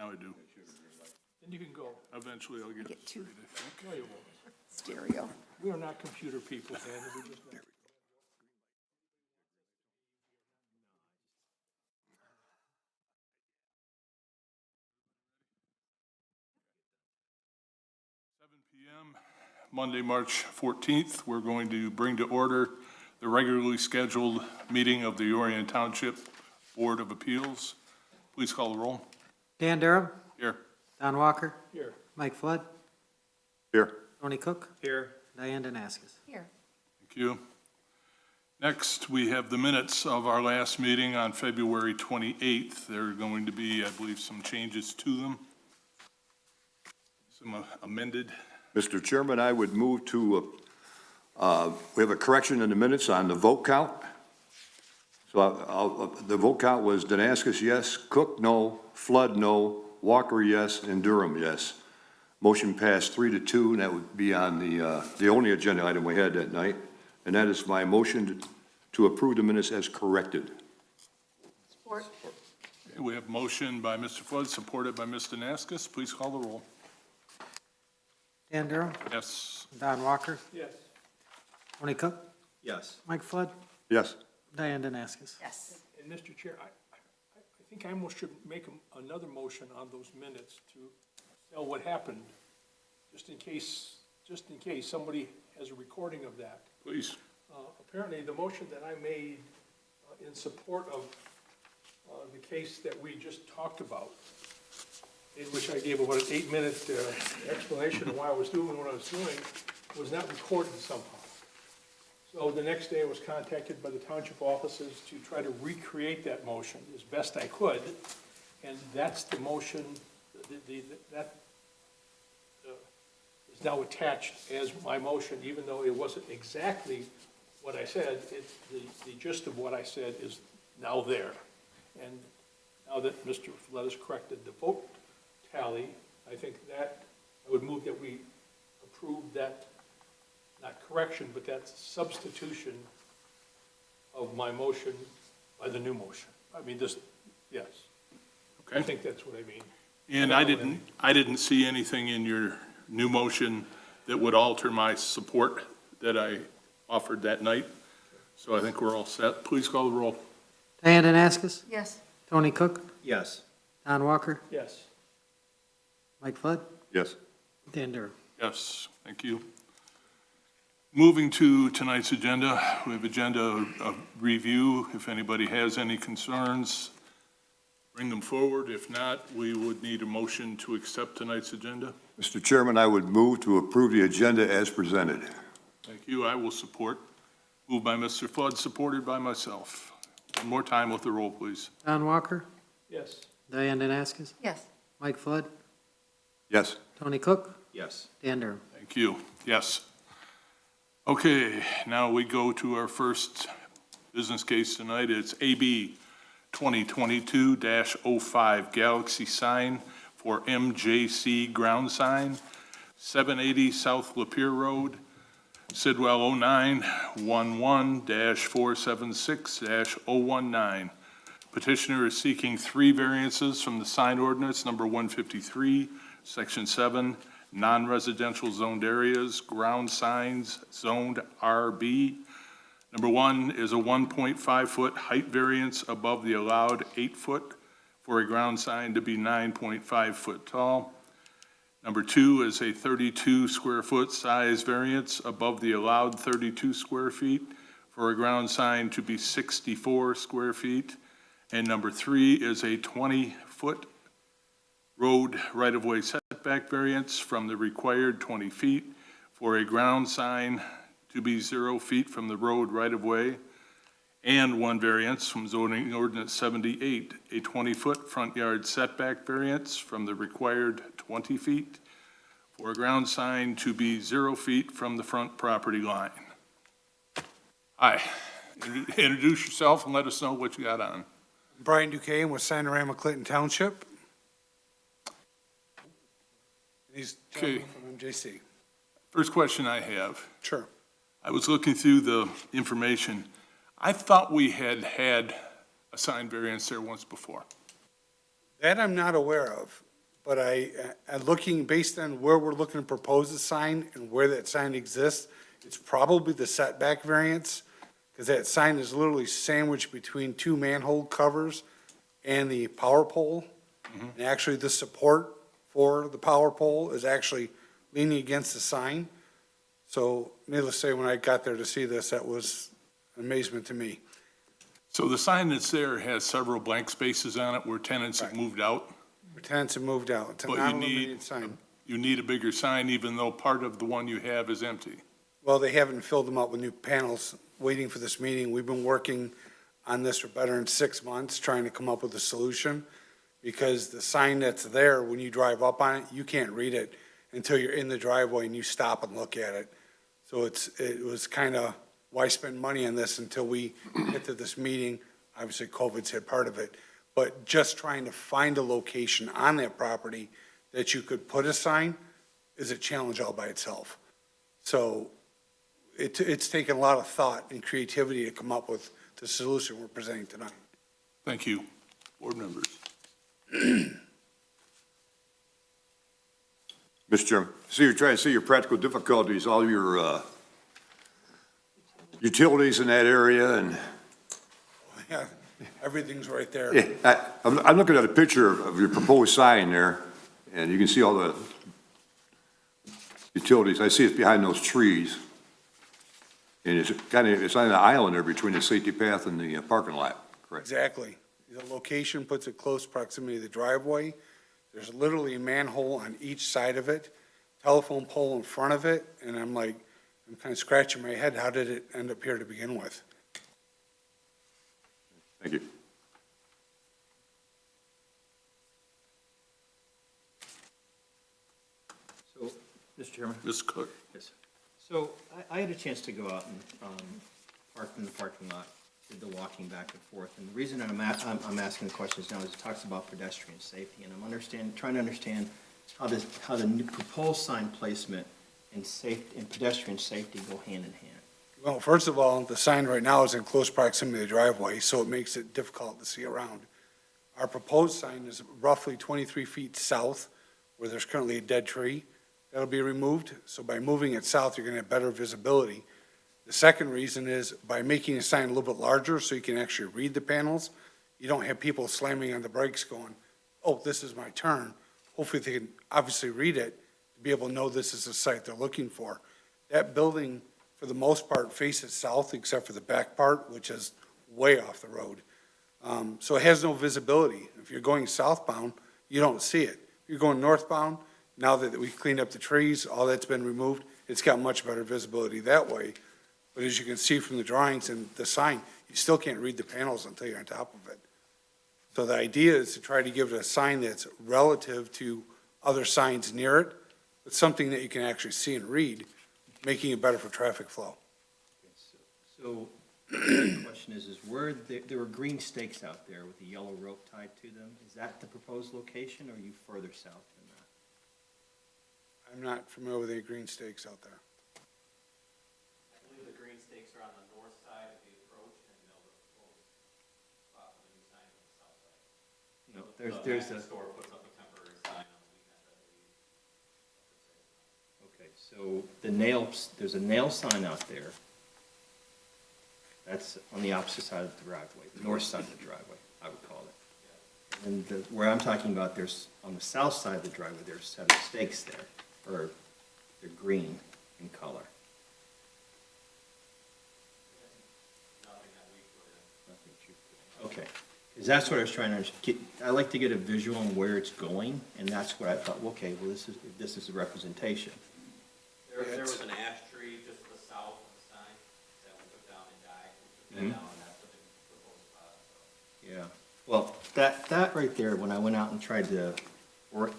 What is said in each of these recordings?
Now I do. Then you can go. Eventually I'll get it straight, I think. No, you won't. Stereo. We are not computer people, Dan. We're just not. p.m. Monday, March 14th, we're going to bring to order the regularly scheduled meeting of the Orion Township Board of Appeals. Please call the roll. Dan Durham, Here. Don Walker, Here. Mike Flood, Here. Tony Cook, Here. Diane Danaskis. Here. Thank you. Next, we have the minutes of our last meeting on February 28th. There are going to be, I believe, some changes to them. Some amended. Mr. Chairman, I would move to, we have a correction in the minutes on the vote count. So the vote count was Danaskis, yes, Cook, no, Flood, no, Walker, yes, and Durham, yes. Motion passed 3-2, and that would be on the only agenda item we had that night. And that is my motion to approve the minutes as corrected. Support. Okay, we have motion by Mr. Flood, supported by Ms. Danaskis. Please call the roll. Dan Durham, Yes. Don Walker, Yes. Tony Cook, Yes. Mike Flood, Yes. Diane Danaskis. Yes. And Mr. Chair, I think I almost should make another motion on those minutes to tell what happened, just in case somebody has a recording of that. Please. Apparently, the motion that I made in support of the case that we just talked about, in which I gave about an 8-minute explanation of why I was doing what I was doing, was not recorded somehow. So the next day I was contacted by the township offices to try to recreate that motion as best I could, and that's the motion that is now attached as my motion, even though it wasn't exactly what I said. The gist of what I said is now there. And now that Mr. Flood has corrected the vote tally, I think that I would move that we approve that, not correction, but that substitution of my motion by the new motion. I mean, this, yes. I Okay. think that's what I mean. And I didn't see anything in your new motion that would alter my support that I offered that night. So I think we're all set. Please call the roll. Diane Danaskis, Yes. Tony Cook, Yes. Don Walker, Yes. Mike Flood, Yes. Dan Durham. Yes, thank you. Moving to tonight's agenda, we have agenda review. If anybody has any concerns, bring them forward. If not, we would need a motion to accept tonight's agenda. Mr. Chairman, I would move to approve the agenda as presented. Thank you. I will support. Moved by Mr. Flood, supported by myself. One more time with the roll, please. Don Walker, Yes. Diane Danaskis, Yes. Mike Flood, Yes. Tony Cook, Yes. Dan Durham. Thank you. Yes. Okay, now we go to our first business case tonight. It's AB 2022-05 Galaxy sign for MJC ground sign, 780 South Lapeer Road, Sidwell 0911-476-019. Petitioner is seeking 3 variances from the sign ordinance number 153, section 7, non-residential zoned areas, ground signs zoned RB. Number 1 is a 1.5-foot height variance above the allowed 8-foot for a ground sign to be 9.5 foot tall. Number 2 is a 32 square foot size variance above the allowed 32 square feet for a ground sign to be 64 square feet. And number 3 is a 20-foot road right-of-way setback variance from the required 20 feet for a ground sign to be 0 feet from the road right-of-way, and 1 variance from zoning ordinance 78, a 20-foot front yard setback variance from the required 20 feet for a ground sign to be 0 feet from the front property line. Hi, introduce yourself and let us know what you got on. Brian Duquesne with Sanorama Clinton Township. He's Okay. from MJC. First question I have, Sure. I was looking through the information. I thought we had a sign variance there once before. That I'm not aware of. but looking, based on where we're looking to propose a sign and where that sign exists, it's probably the setback variance, because that sign is literally sandwiched between two manhole covers and the power pole. And actually, the support for the power pole is actually leaning against the sign. So needless to say, when I got there to see this, that was amazement to me. So the sign that's there has several blank spaces on it where tenants have Right. moved out. The tenants have moved out. It's a But you non-illuminated need, sign. you need a bigger sign even though part of the one you have is empty. Well, they haven't filled them up with new panels, waiting for this meeting. We've been working on this for better than 6 months, trying to come up with a solution. Because the sign that's there, when you drive up on it, you can't read it until you're in the driveway and you stop and look at it. So it was kind of, why spend money on this until we get to this meeting? Obviously, COVID's hit part of it. But just trying to find a location on that property that you could put a sign is a challenge all by itself. So it's taken a lot of thought and creativity to come up with the solution we're presenting tonight. Thank you. Board members. Mr. Chairman, so you're trying to see your practical difficulties, all your utilities in that area, and Yeah, everything's right there. I'm looking at a picture of your proposed sign there, and you can see all the utilities. I see it's behind those trees. And it's on an island there between the safety path and the parking lot, correct? Exactly. The location puts it close proximity to the driveway. There's literally a manhole on each side of it, telephone pole in front of it, and I'm kind of scratching my head, how did it end up here to begin with? Thank you. So, Mr. Chairman? Ms. Cook. Yes. So I had a chance to go out and park in the parking lot, did the walking back and forth. And the reason I'm asking the questions now is it talks about pedestrian safety. And I'm trying to understand how the new proposed sign placement and pedestrian safety go hand in hand. Well, first of all, the sign right now is in close proximity to the driveway, so it makes it difficult to see around. Our proposed sign is roughly 23 feet south, where there's currently a dead tree. That'll be removed, so by moving it south, you're gonna have better visibility. The second reason is by making the sign a little bit larger, so you can actually read the panels, you don't have people slamming on the brakes going, oh, this is my turn. Hopefully they can obviously read it, to be able to know this is the site they're looking for. That building, for the most part, faces south, except for the back part, which is way off the road. So it has no visibility. If you're going southbound, you don't see it. If you're going northbound, now that we've cleaned up the trees, all that's been removed, it's got much better visibility that way. But as you can see from the drawings and the sign, you still can't read the panels until you're on top of it. So the idea is to try to give it a sign that's relative to other signs near it, but something that you can actually see and read, making it better for traffic flow. So the question is where, there were green stakes out there with a yellow rope tied to them. Is that the proposed location, or are you further south than that? I'm not familiar with any green stakes out there. I believe the green stakes are on the north side of the approach, and they'll propose spot the new sign on the south side. No, there's The a, store puts up a temporary sign on the weekend, I believe. okay, so there's a nail sign out there. That's on the opposite side of the driveway, the north side of the driveway, I would call it. And where I'm talking about, there's, on the south side of the driveway, there's 7 stakes there, or they're green in color. Nothing that we put in. Nothing you put in. Okay, because that's what I was trying to get, I like to get a visual on where it's going, and that's what I thought, well, okay, well, this is the representation. There was an ash tree just to the south of the sign that we took down and died. We took that down, and that's what the proposed spot, so. Yeah, well, that right there, when I went out and tried to work,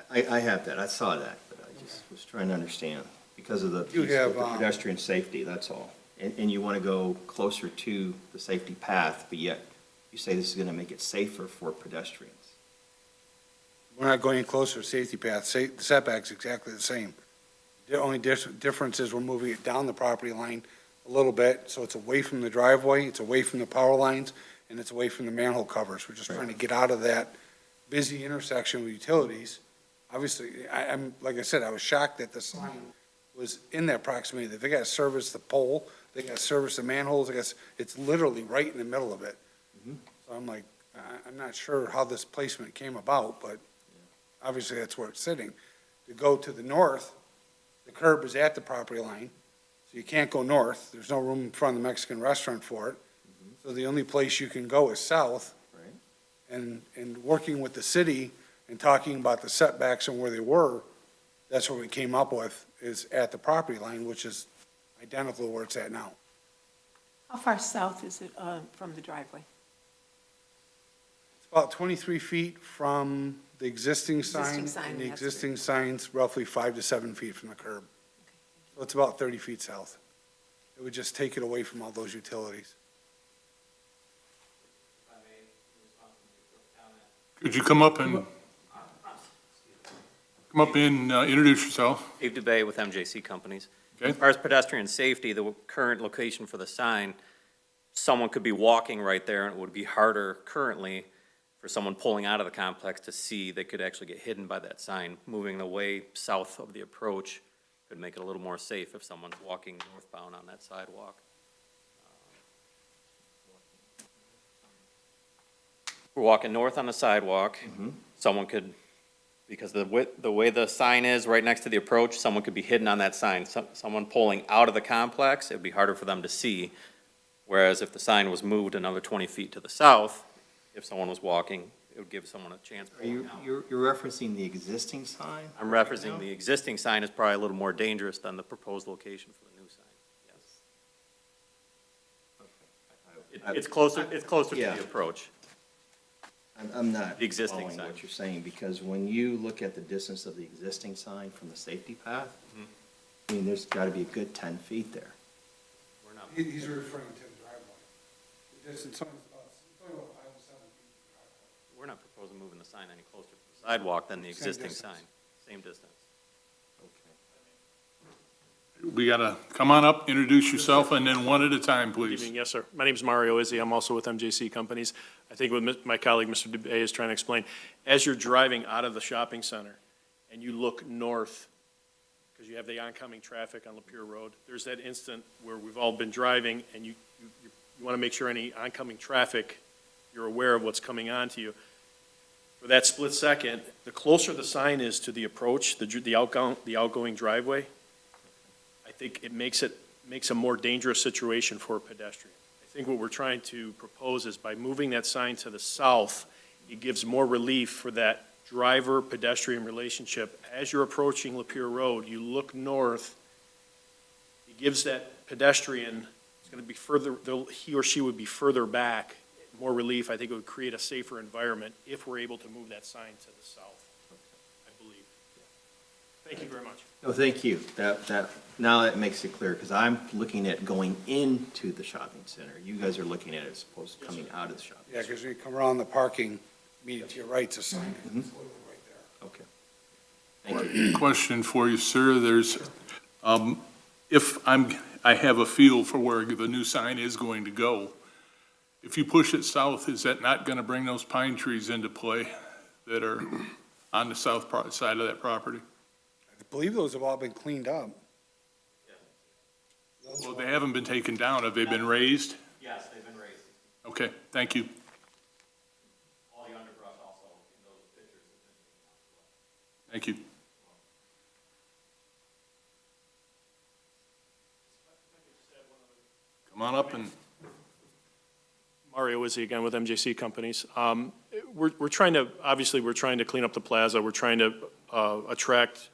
I have that, I saw that, but I just was trying to understand, because of the You have, the pedestrian safety, that's all. And you want to go closer to the safety path, but yet you say this is going to make it safer for pedestrians. We're not going any closer to safety path. The setback's exactly the same. The only difference is we're moving it down the property line a little bit, so it's away from the driveway, it's away from the power lines, and it's away from the manhole covers. We're just trying to get out of that busy intersection with utilities. Obviously, I'm, like I said, I was shocked that the sign was in that proximity, that they got to service the pole, they got to service the manholes, I guess, it's literally right in the middle of it. So I'm like, I'm not sure how this placement came about, but obviously that's where it's sitting. To go to the north, the curb is at the property line, so you can't go north, there's no room in front of the Mexican restaurant for it. So the only place you can go is south. Right. And working with the city and talking about the setbacks and where they were, that's what we came up with, is at the property line, which is identical to where it's at now. How far south is it from the driveway? It's about 23 feet from the existing sign. Existing sign, And the that's existing sign's roughly 5 to 7 feet from the curb. So it's about 30 feet south. It would just take it away from all those utilities. If I may, respond to the quick comment. Could you come up and introduce yourself? Dave Dubay with MJC Companies. Okay. As far as pedestrian safety, the current location for the sign, someone could be walking right there, and it would be harder currently for someone pulling out of the complex to see. They could actually get hidden by that sign. Moving away south of the approach could make it a little more safe if someone's walking northbound on that sidewalk. We're walking north on the sidewalk, someone could, because the way the sign is right next to the approach, someone could be hidden on that sign. Someone pulling out of the complex, it'd be harder for them to see. Whereas if the sign was moved another 20 feet to the south, if someone was walking, it would give someone a chance. Are you, you're referencing the existing sign? I'm referencing the existing sign is probably a little more dangerous than the proposed location for the new sign, yes. It's closer to Yeah. the approach. I'm not The existing following sign. what you're saying, because when you look at the distance of the existing sign from the safety path, I mean, there's got to be a good 10 feet there. We're not, He's referring to the driveway. The distance on, it's only about 5 to 7 feet from the driveway. we're not proposing moving the sign any closer to the sidewalk than the Same existing distance. sign. Same distance. We gotta come on up, introduce yourself, and then one at a time, Good please. evening, yes, sir. My name is Mario Izzi. I'm also with MJC Companies. I think what my colleague, Mr. Dubay, is trying to explain, as you're driving out of the shopping center and you look north, because you have the oncoming traffic on Lapeer Road, there's that instant where we've all been driving and you want to make sure any oncoming traffic, you're aware of what's coming onto you. For that split second, the closer the sign is to the approach, the outgoing driveway, I think it makes a more dangerous situation for a pedestrian. I think what we're trying to propose is by moving that sign to the south, it gives more relief for that driver-pedestrian relationship. As you're approaching Lapeer Road, you look north, it gives that pedestrian, it's going to be further, he or she would be further back, more relief. I think it would create a safer environment if we're able to move that sign to the south, I believe. Thank you very much. No, thank you. Now that makes it clear, because I'm looking at going into the shopping center. You guys are looking at it as opposed to coming out of the shopping Yeah, center. because when you come around the parking, immediately to your right, it's a sign. It's literally right there. Okay. Thank you. Question for you, sir. There's, if I have a feel for where the new sign is going to go, if you push it south, is that not going to bring those pine trees into play that are on the south side of that property? I believe those have all been cleaned up. Well, they haven't been taken down. Have they been raised? Yes, they've been raised. Okay, thank you. All the underbrush also in those pictures have been. Thank you. Come on up and, Mario Izzi again with MJC Companies. We're trying to, obviously, we're trying to clean up the plaza. We're trying to attract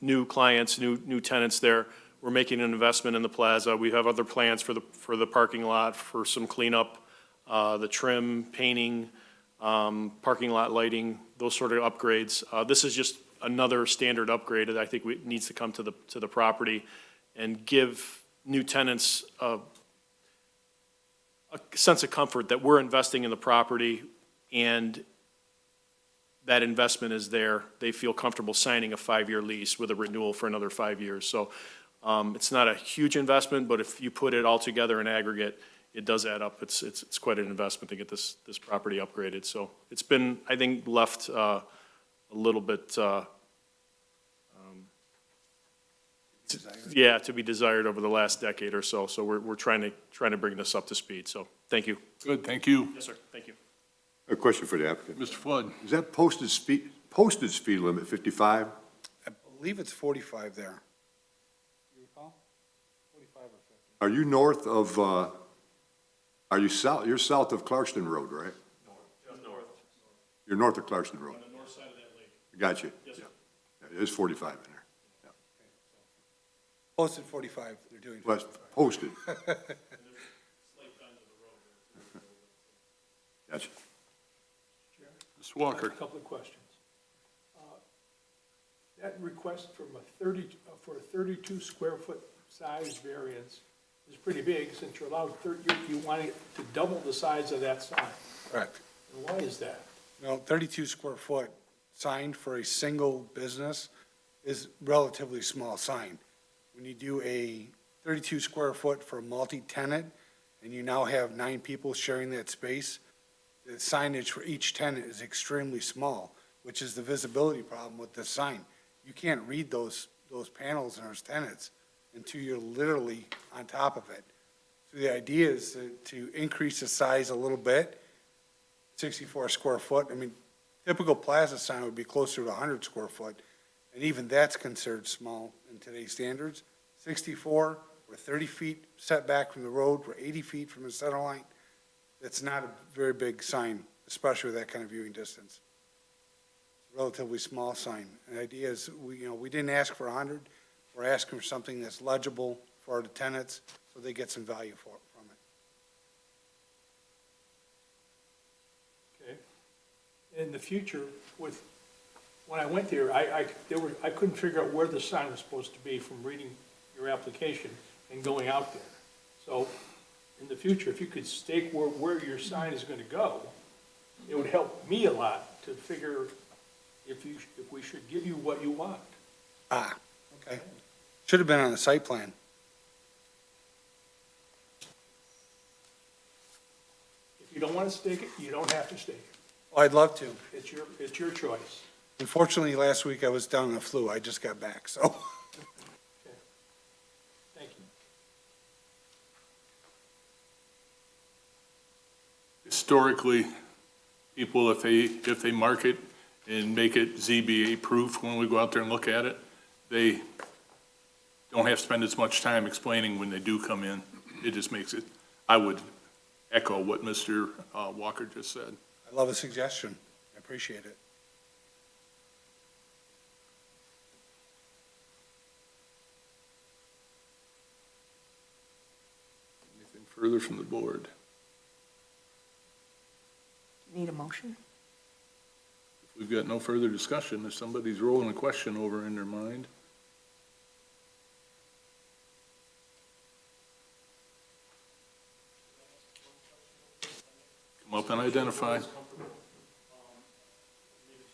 new clients, new tenants there. We're making an investment in the plaza. We have other plans for the parking lot, for some cleanup, the trim, painting, parking lot lighting, those sort of upgrades. This is just another standard upgrade that I think needs to come to the property and give new tenants a sense of comfort that we're investing in the property and that investment is there. They feel comfortable signing a 5-year lease with a renewal for another 5 years. So it's not a huge investment, but if you put it all together in aggregate, it does add up. It's quite an investment to get this property upgraded. So it's been, I think, left a little bit, yeah, to be desired over the last decade or so. So we're trying to bring this up to speed. So thank you. Good, thank you. Yes, sir. Thank you. A question for the applicant. Mr. Flood? Is that posted speed limit 55? I believe it's 45 there. You recall? 45 or 50? Are you north of, are you south, you're south of Clarkston Road, right? Just north. You're north of Clarkston Road. On the north side of that lake. Got you. Yes, sir. Yeah, it is 45 in there. Posted 45, they're doing. Well, it's posted. Gotcha. Mr. Walker? A couple of questions. That request from for a 32 square foot size variance is pretty big, since you're allowed, you want it to double the size of that sign. Correct. And why is that? No, 32 square foot sign for a single business is relatively small sign. When you do a 32 square foot for a multi-tenant, and you now have 9 people sharing that space, the signage for each tenant is extremely small, which is the visibility problem with this sign. You can't read those panels and those tenants until you're literally on top of it. So the idea is to increase the size a little bit, 64 square foot. I mean, typical plaza sign would be closer to 100 square foot, and even that's considered small in today's standards. 64, we're 30 feet setback from the road, we're 80 feet from the center line. That's not a very big sign, especially with that kind of viewing distance. It's a relatively small sign. And the idea is, we didn't ask for 100, we're asking for something that's legible for the tenants, so they get some value from it. Okay. In the future, when I went there, I couldn't figure out where the sign was supposed to be from reading your application and going out there. So in the future, if you could stake where your sign is going to go, it would help me a lot to figure if we should give you what you want. Ah, okay. Should have been on the site plan. If you don't want to stake it, you don't have to stake it. Oh, I'd love to. It's your choice. Unfortunately, last week I was down in the flu. I just got back, so. Okay. Thank you. Historically, people, if they mark it and make it ZBA proof when we go out there and look at it, they don't have to spend as much time explaining when they do come in. It just makes it, I would echo what Mr. Walker just said. I love a suggestion. I appreciate it. Anything further from the board? Need a motion? If we've got no further discussion, if somebody's rolling a question over in their mind. Come up and identify. Maybe to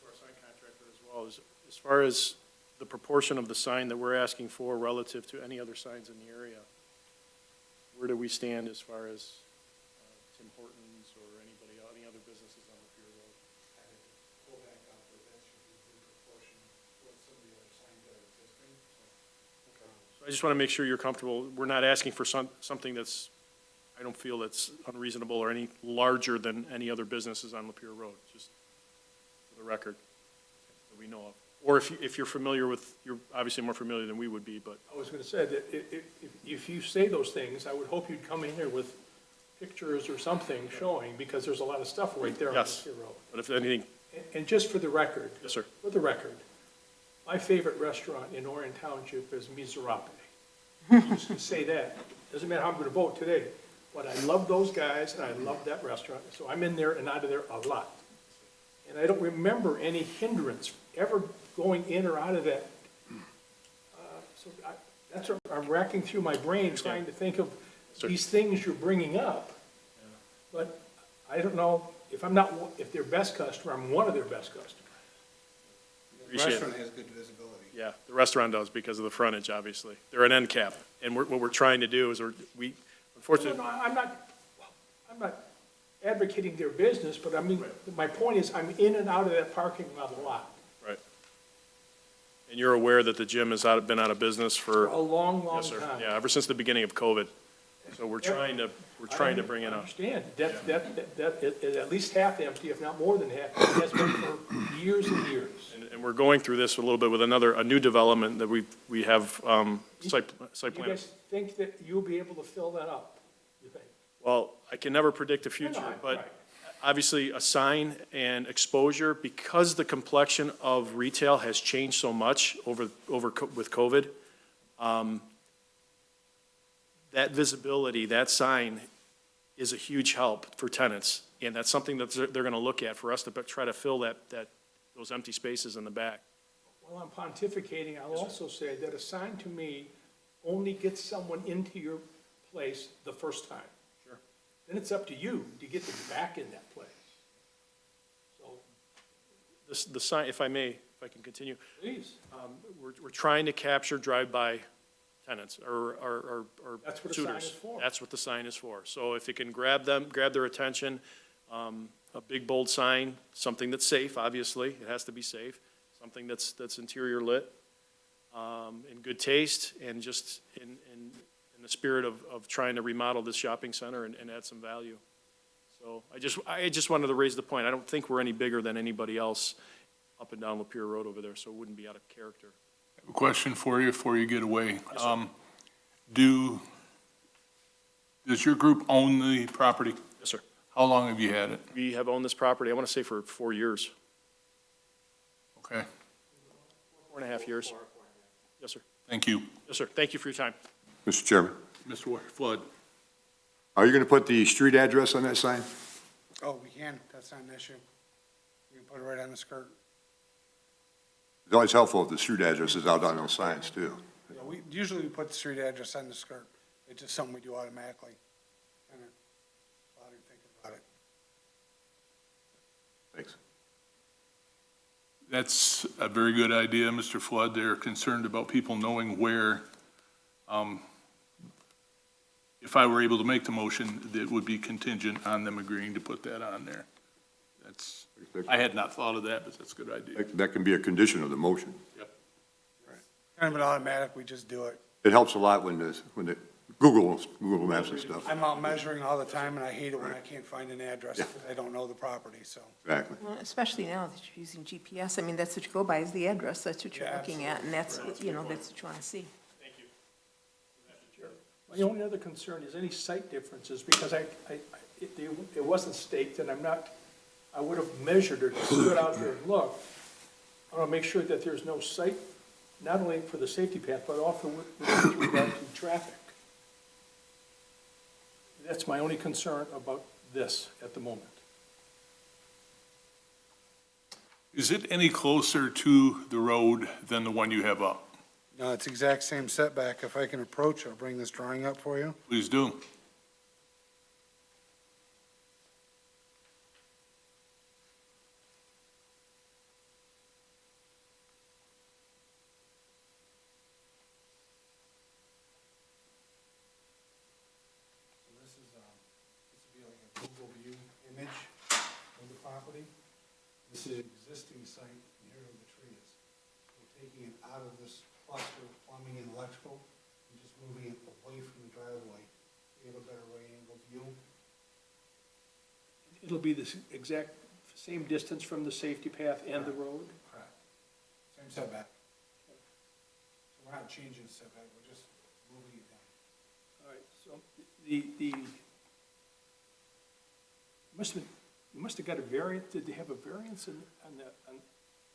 our sign contractor as well, as far as the proportion of the sign that we're asking for relative to any other signs in the area, where do we stand as far as Tim Hortons or any other businesses on the Pier Road? Pull back out, but that should be in proportion to what some of the other signs that are existing. So I just want to make sure you're comfortable. We're not asking for something that's, I don't feel that's unreasonable or any larger than any other businesses on Lapeer Road, just for the record, that we know of. Or if you're familiar with, you're obviously more familiar than we would be, but I was going to say that if you say those things, I would hope you'd come in here with pictures or something showing, because there's a lot of stuff right there on Yes. the road. but if anything, And just for the record, yes, sir. for the record, my favorite restaurant in Orion Township is Miserape. Just to say that, doesn't matter how I'm going to vote today, but I love those guys and I love that restaurant, so I'm in there and out of there a lot. And I don't remember any hindrance ever going in or out of that. That's what I'm racking through my brain trying to think of Sir. these things you're bringing up. But I don't know, if they're best customer, I'm one of their best customers. The Appreciate it. restaurant has good visibility. Yeah, the restaurant does because of the frontage, obviously. They're an end cap. And what we're trying to do is we No, unfortunately, I'm not I'm not advocating their business, but I mean, my point is, I'm in and out of that parking lot a lot, Right. And you're aware that the gym has been out of business for for, a long, long yes, sir, time. yeah, ever since the beginning of COVID. So we're trying to bring it I up. understand, that, at least half empty, if not more than half, it has been for years and years. And we're going through this a little bit with a new development that we have, site You plan. guys think that you'll be able to fill that up, you think? Well, I can never predict the No, future, right. but obviously a sign and exposure, because the complexion of retail has changed so much with COVID, that visibility, that sign is a huge help for tenants. And that's something that they're gonna look at for us to try to fill those empty spaces in the back. While I'm pontificating, I'll also say that a sign to me only gets someone into your place the first time. Sure. Then it's up to you to get them back in that place. So, The sign, if I can continue, please, we're trying to capture drive-by tenants or that's what a sign suitors. is for. That's what the sign is for. So if it can grab their attention, a big bold sign, something that's safe, obviously, it has to be safe, something that's interior lit, in good taste, and just in the spirit of trying to remodel this shopping center and add some value. So I just wanted to raise the point. I don't think we're any bigger than anybody else up and down Lapeer Road over there, so it wouldn't be out of character. A question for you before you get away. Yes, sir. Does your group own the property? Yes, sir. How long have you had it? We have owned this property, I want to say for 4 years, Okay, 4.5 years. Yes, sir. thank you. Yes, sir. Thank you for your time. Mr. Chairman, Mr. Flood? are you going to put the street address on that sign? Oh, we can, that's not an issue. We can put it right on the skirt. It's always helpful if the street address is out on those signs, too. Yeah, usually we put the street address on the skirt. It's just something we do automatically. Kinda, without even thinking about it. Thanks. That's a very good idea, Mr. Flood. They're concerned about people knowing where. If I were able to make the motion, it would be contingent on them agreeing to put that on there. I had not thought of that, but that's a good idea. That can be a condition of the motion. Kind of an automatic, we just do it. It helps a lot when the Google Maps and stuff. I'm out measuring all the time, and I hate it when I can't find an address, because I don't know the property, so. Exactly. Well, especially now that you're using GPS, I mean, that's what you go by, is the address, that's what you're Yeah, looking at, and that's, what you know, that's what you want to see. my only other concern is any site differences, because it wasn't staked, and I would have measured it, stood out there and looked. I want to make sure that there's no site, not only for the safety path, but also with regard to traffic. That's my only concern about this at the moment. Is it any closer to the road than the one you have up? No, it's exact same setback. If I can approach, I'll bring this drawing up for you. Please do. This would be like a Google view image of the property. This is an existing site, and here are the trees. We're taking it out of this cluster of plumbing and electrical, and just moving it away from the driveway. We have a better right-angle view. It'll be the exact same distance from the safety path and the road? Correct. Same setback. So we're not changing the setback, we're just moving it down. All right, so you must have got a variance, did they have a variance on that,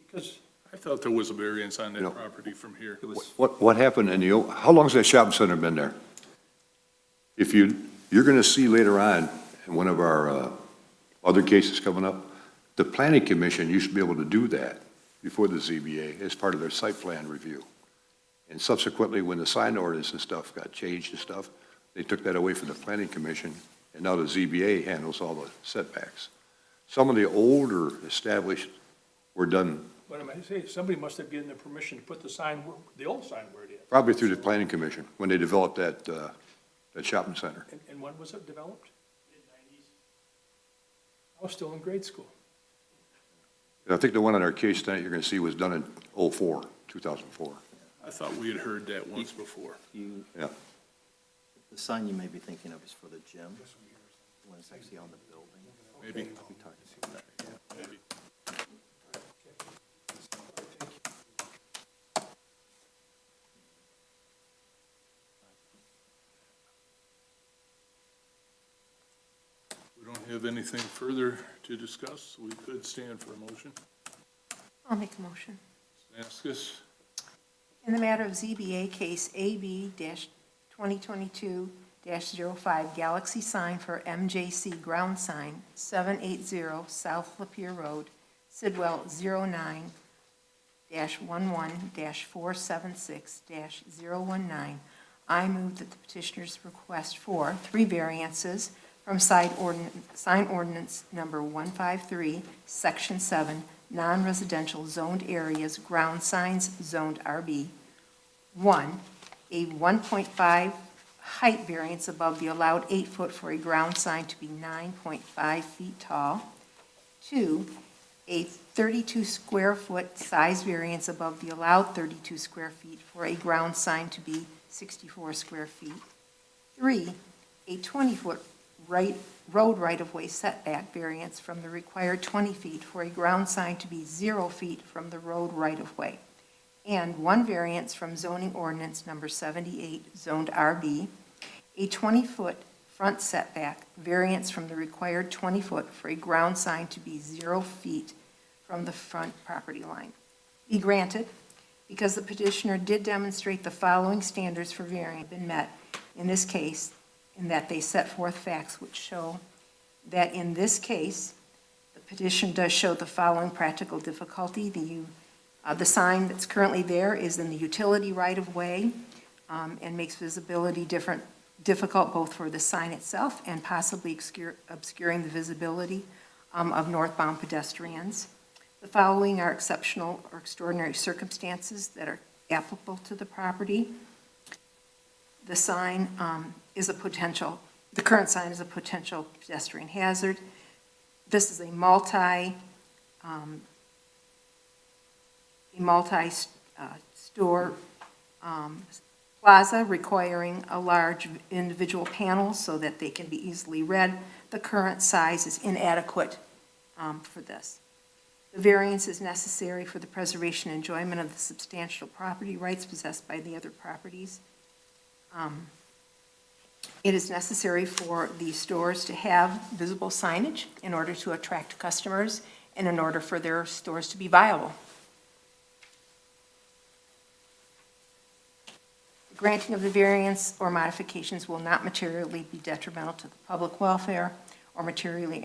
because I thought there was a variance on that No. property from here. What happened in how long's that shopping center been there? If you're going to see later on, in one of our other cases coming up, the planning commission used to be able to do that before the ZBA as part of their site plan review. And subsequently, when the sign ordinance and stuff got changed and stuff, they took that away from the planning commission, and now the ZBA handles all the setbacks. Some of the older established were done what am I saying, somebody must have given the permission to put the sign, the old sign where it is. probably through the planning commission when they developed that shopping center. And when was it developed? I was still in grade school. I think the one on our case tonight you're going to see was done in 2004. I thought we had heard that once before. You, Yeah. the sign you may be thinking of is for the gym, the one that's actually on the building. Maybe. We talked about that, yeah. Maybe. We don't have anything further to discuss, so we could stand for a motion. I'll make a motion. Damascus, In the matter of ZBA case AB-2022-05 Galaxy sign for MJC ground sign, 780 South Lapeer Road, Sidwell 09-11-476-019, I move that the petitioner's request for 3 variances from sign ordinance number 153, section 7, non-residential zoned areas, ground signs zoned RB. 1, a 1.5 height variance above the allowed 8-foot for a ground sign to be 9.5 feet tall. 2, a 32 square foot size variance above the allowed 32 square feet for a ground sign to be 64 square feet. 3, a 20-foot road right-of-way setback variance from the required 20 feet for a ground sign to be 0 feet from the road right-of-way. And 1 variance from zoning ordinance number 78, zoned RB, a 20-foot front setback variance from the required 20-foot for a ground sign to be 0 feet from the front property line. Be granted because the petitioner did demonstrate the following standards for variance have been met in this case, in that they set forth facts which show that in this case, the petition does show the following practical difficulty. The sign that's currently there is in the utility right-of-way and makes visibility difficult both for the sign itself and possibly obscuring the visibility of northbound pedestrians. The following are exceptional or extraordinary circumstances that are applicable to the property. The sign the current sign is a potential pedestrian hazard. This is a multi-store plaza requiring a large individual panel so that they can be easily read. The current size is inadequate for this. The variance is necessary for the preservation and enjoyment of the substantial property rights possessed by the other properties. It is necessary for the stores to have visible signage in order to attract customers and in order for their stores to be viable. The granting of the variance or modifications will not materially be detrimental to the public welfare or materially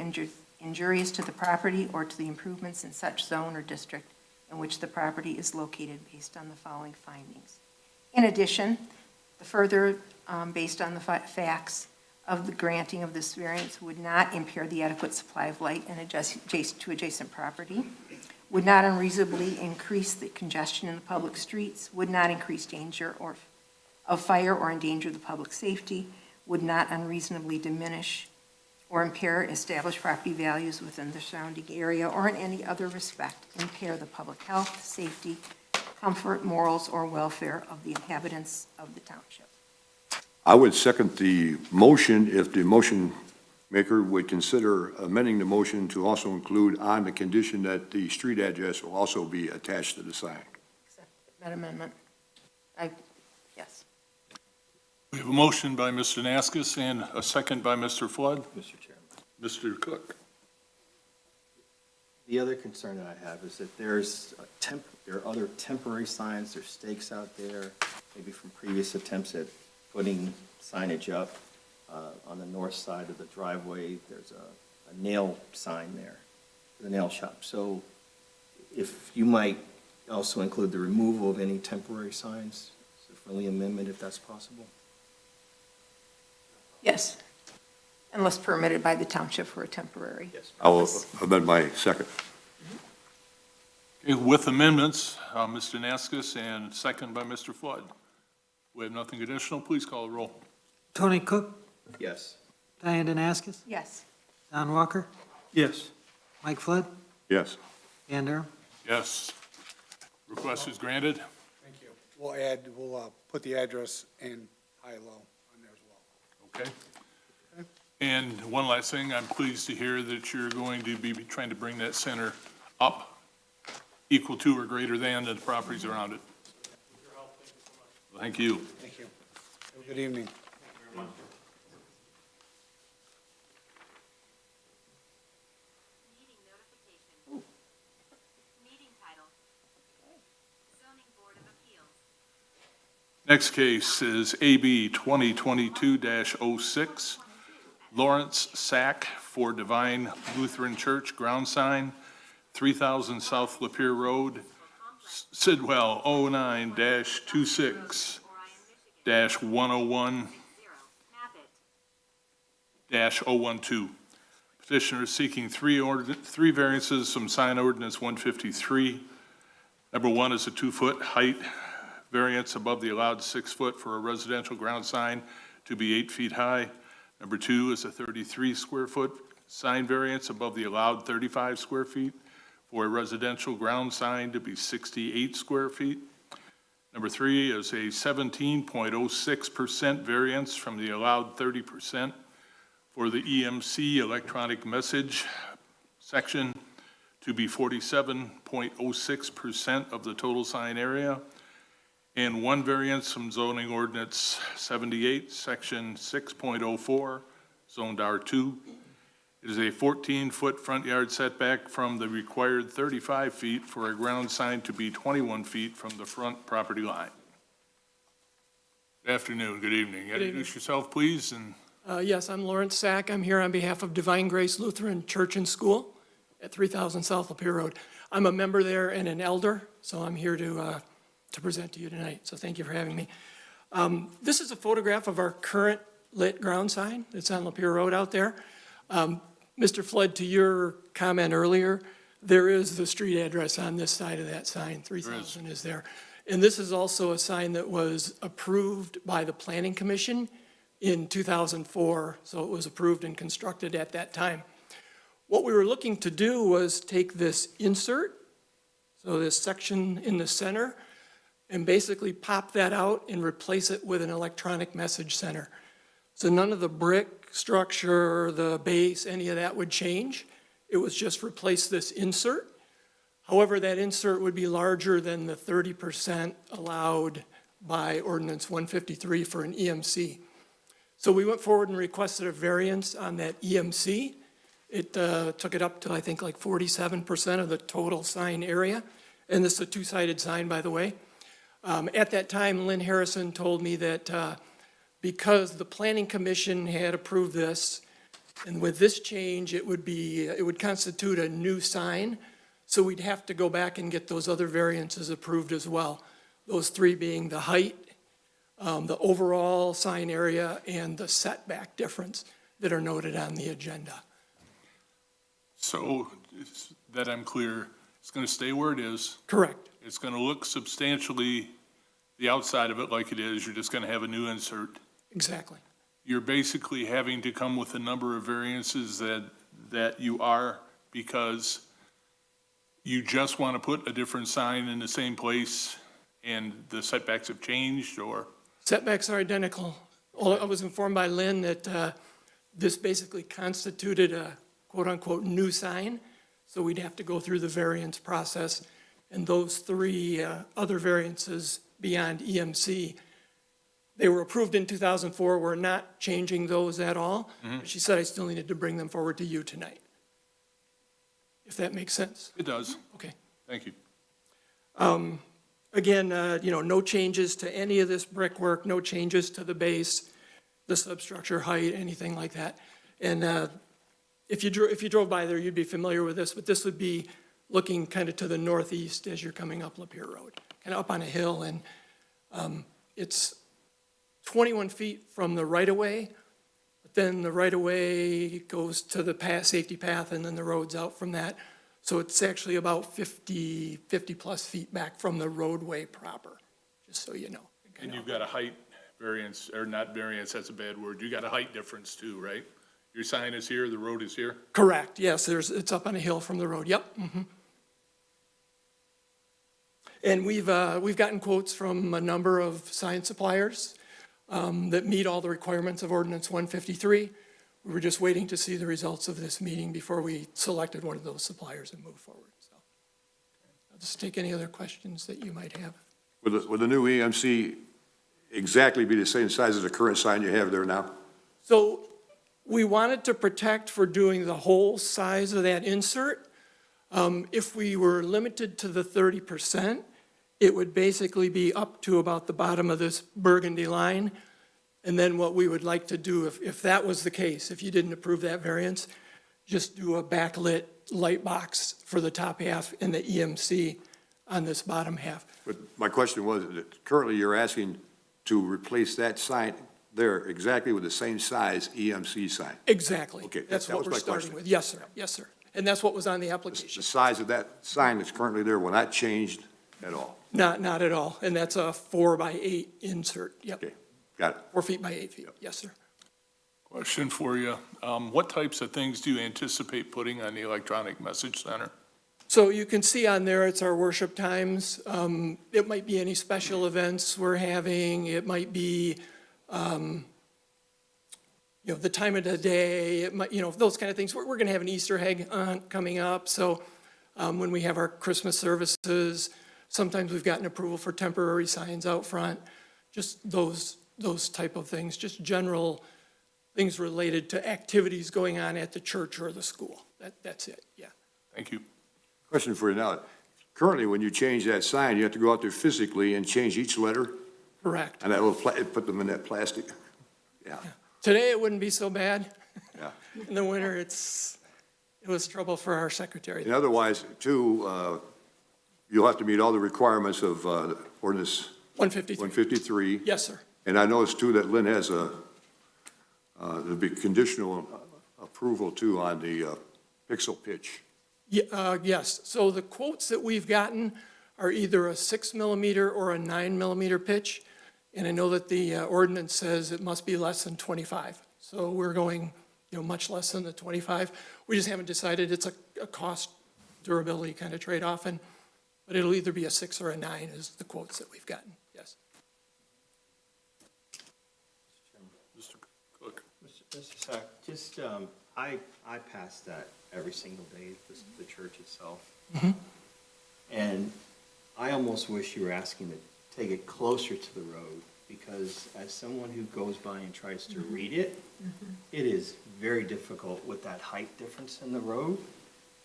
injurious to the property or to the improvements in such zone or district in which the property is located based on the following findings. In addition, the further, based on the facts of the granting of this variance, would not impair the adequate supply of light to adjacent property, would not unreasonably increase the congestion in the public streets, would not increase danger of fire or endanger the public safety, would not unreasonably diminish or impair established property values within the surrounding area, or in any other respect impair the public health, safety, comfort, morals, or welfare of the inhabitants of the township. I would second the motion if the motion maker would consider amending the motion to also include on the condition that the street address will also be attached to the sign. Accept that amendment. Yes. we have a motion by Mr. Damascus and a second by Mr. Flood. Mr. Chairman. Mr. Cook. The other concern that I have is that there are other temporary signs, there's stakes out there, maybe from previous attempts at putting signage up. On the north side of the driveway, there's a nail sign there, the nail shop. So if you might also include the removal of any temporary signs, it's a friendly amendment if that's possible. Yes, unless permitted by the township for a temporary. Yes. I will amend my second. Okay, with amendments, Mr. Damascus and second by Mr. Flood. We have nothing additional. Please call the roll. Tony Cook, Yes. Diane Danascus, Yes. Don Walker, Yes. Mike Flood, Yes. Dan Durham. Yes. Request is granted. Thank you. We'll put the address and high-low on there as well. Okay. And one last thing, I'm pleased to hear that you're going to be trying to bring that center up equal to or greater than the properties around it. Thank you. Thank you. Have a good evening. Meeting notification. Meeting title. Zoning Board of Appeals. Next case is AB 2022-06, Lawrence Sack for Divine Lutheran Church ground sign, 3000 South Lapeer Road, Sidwell 09-26-101-012. Petitioner is seeking three variances from sign ordinance 153. Number one is a 2-foot height variance above the allowed 6-foot for a residential ground sign to be 8 feet high. Number two is a 33 square foot sign variance above the allowed 35 square feet for a residential ground sign to be 68 square feet. Number three is a 17.06% variance from the allowed 30% for the EMC electronic message section to be 47.06% of the total sign area. And one variance from zoning ordinance 78, section 6.04, zoned R2. It is a 14-foot front yard setback from the required 35 feet for a ground sign to be 21 feet from the front property line. Good afternoon, good evening. Introduce yourself, please, and Yes, I'm Lawrence Sack. I'm here on behalf of Divine Grace Lutheran Church and School at 3000 South Lapeer Road. I'm a member there and an elder, so I'm here to present to you tonight. So thank you for having me. This is a photograph of our current lit ground sign that's on Lapeer Road out there. Mr. Flood, to your comment earlier, there is the street address on this side of that sign. 3000 is there. And this is also a sign that was approved by the Planning Commission in 2004, so it was approved and constructed at that time. What we were looking to do was take this insert, so this section in the center, and basically pop that out and replace it with an electronic message center. So none of the brick structure, the base, any of that would change. It was just replace this insert. However, that insert would be larger than the 30% allowed by ordinance 153 for an EMC. So we went forward and requested a variance on that EMC. It took it up to, I think, like 47% of the total sign area. And this is a two-sided sign, by the way. At that time, Lynn Harrison told me that because the Planning Commission had approved this, and with this change, it would constitute a new sign. So we'd have to go back and get those other variances approved as well. Those three being the height, the overall sign area, and the setback difference that are noted on the agenda. so that I'm clear, it's going to stay where it is. Correct. It's going to look substantially the outside of it like it is. You're just going to have a new insert. Exactly. You're basically having to come with a number of variances that you are because you just want to put a different sign in the same place and the setbacks have changed, or? Setbacks are identical. I was informed by Lynn that this basically constituted a quote-unquote new sign, so we'd have to go through the variance process. And those three other variances beyond EMC, they were approved in 2004. We're not changing those at all. But she said I still needed to bring them forward to you tonight, if that makes sense. It does. Okay. Thank you. Again, no changes to any of this brickwork, no changes to the base, the substructure height, anything like that. And if you drove by there, you'd be familiar with this, but this would be looking kind of to the northeast as you're coming up Lapeer Road, kind of up on a hill, and it's 21 feet from the right-of-way, but then the right-of-way goes to the safety path, and then the road's out from that. So it's actually about 50-plus feet back from the roadway proper, just so you know. And you've got a height variance, or not variance, that's a bad word. You got a height difference too, right? Your sign is here, the road is here? Correct, yes, it's up on a hill from the road, yep. Mhm. And we've gotten quotes from a number of sign suppliers that meet all the requirements of ordinance 153. We were just waiting to see the results of this meeting before we selected one of those suppliers and moved forward, so. I'll just take any other questions that you might have. Would the new EMC exactly be the same size as the current sign you have there now? So we wanted to protect for doing the whole size of that insert. If we were limited to the 30%, it would basically be up to about the bottom of this burgundy line. And then what we would like to do, if that was the case, if you didn't approve that variance, just do a backlit light box for the top half and the EMC on this bottom half. But my question was, that currently you're asking to replace that sign there exactly with the same size EMC sign. Exactly. Okay, That's that what was we're my starting question. with. Yes, sir. Yes, sir. And that's what was on the The application. size of that sign that's currently there will not change at all. Not at all. And that's a 4x8 insert. Yep. Okay, got it. 4 feet by 8 feet. Yes, sir. Question for you. What types of things do you anticipate putting on the electronic message center? So you can see on there, it's our worship times. It might be any special events we're having. It might be, the time of the day. It might, those kind of things. We're going to have an Easter egg hunt coming up. So when we have our Christmas services, sometimes we've gotten approval for temporary signs out front. Just those type of things, just general things related to activities going on at the church or the school. That's it, yeah. Thank you. Question for you now. Currently, when you change that sign, you have to go out there physically and change each letter, Correct. and that will put them in that plastic. Yeah, Today, it wouldn't be so bad. yeah. In the winter, it was trouble for our secretary. And otherwise, too, you'll have to meet all the requirements of ordinance 153. 153. Yes, sir. And I noticed, too, that Lynn has there'll be conditional approval, too, on the pixel pitch. Yes, so the quotes that we've gotten are either a 6 millimeter or a 9 millimeter pitch, and I know that the ordinance says it must be less than 25. So we're going, much less than the 25. We just haven't decided. It's a cost durability kind of trade-off, but it'll either be a 6 or a 9 is the quotes that we've gotten, yes. Mr. Cook. Mr. Sack, just, I pass that every single day at the church itself. And I almost wish you were asking to take it closer to the road, because as someone who goes by and tries to read it, it is very difficult with that height difference in the road.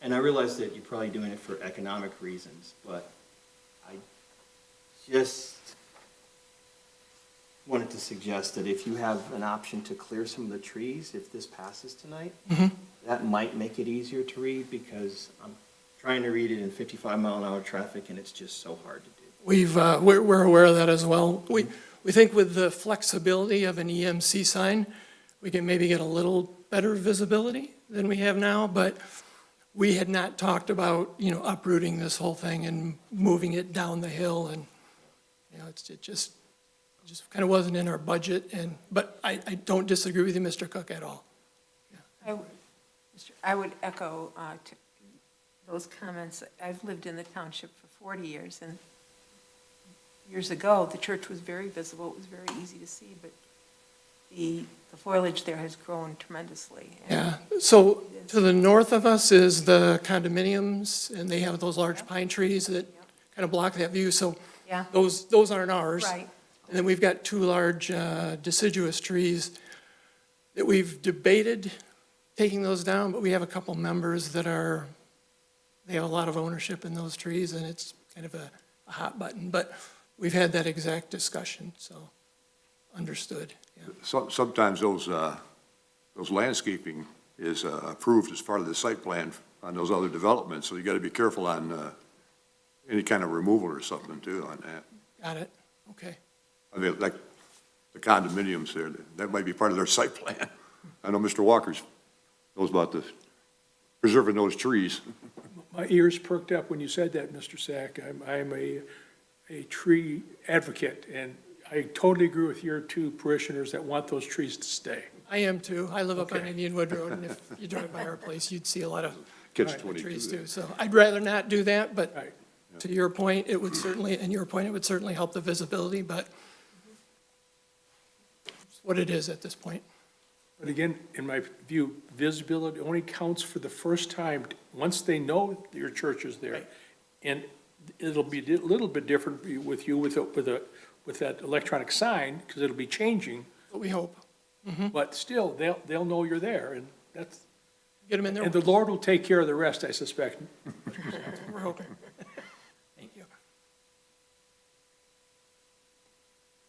And I realize that you're probably doing it for economic reasons, but I just wanted to suggest that if you have an option to clear some of the trees, if this passes tonight, that might make it easier to read, because I'm trying to read it in 55-mile-an-hour traffic, and it's just so hard to do. We're aware of that as well. We think with the flexibility of an EMC sign, we can maybe get a little better visibility than we have now, but we had not talked about, uprooting this whole thing and moving it down the hill, and, it just kind of wasn't in our budget, but I don't disagree with you, Mr. Cook, at all. I would echo those comments. I've lived in the township for 40 years, and years ago, the church was very visible. It was very easy to see, but the foliage there has grown tremendously. Yeah, so to the north of us is the condominiums, and they have those large pine trees that kind of block that view, so Yeah, those aren't ours. right. And then we've got 2 large deciduous trees that we've debated taking those down, but we have a couple members that they have a lot of ownership in those trees, and it's kind of a hot button. But we've had that exact discussion, so understood, yeah. Sometimes those landscaping is approved as part of the site plan on those other developments, so you got to be careful on any kind of removal or something, too, on that. Got it, okay. I mean, like the condominiums there, that might be part of their site plan. I know Mr. Walker's knows about preserving those trees. My ears perked up when you said that, Mr. Sack. I'm a tree advocate, and I totally agree with your 2 parishioners that want those trees to stay. I am too. I live up on Indianwood Road, and if you drive by our place, you'd see a lot of Catch trees 22 too. So I'd rather not do that, but Right. to your point, it would certainly, and your point, it would certainly help the visibility, but it's what it is at this point. But again, in my view, visibility only counts for the first time, once they know your church is there. Right. And it'll be a little bit different with you with that electronic sign, because it'll be changing, But we hope. but still, they'll know you're there, and that's, Get them in there. and the Lord will take care of the rest, I suspect. We're hoping. Thank you.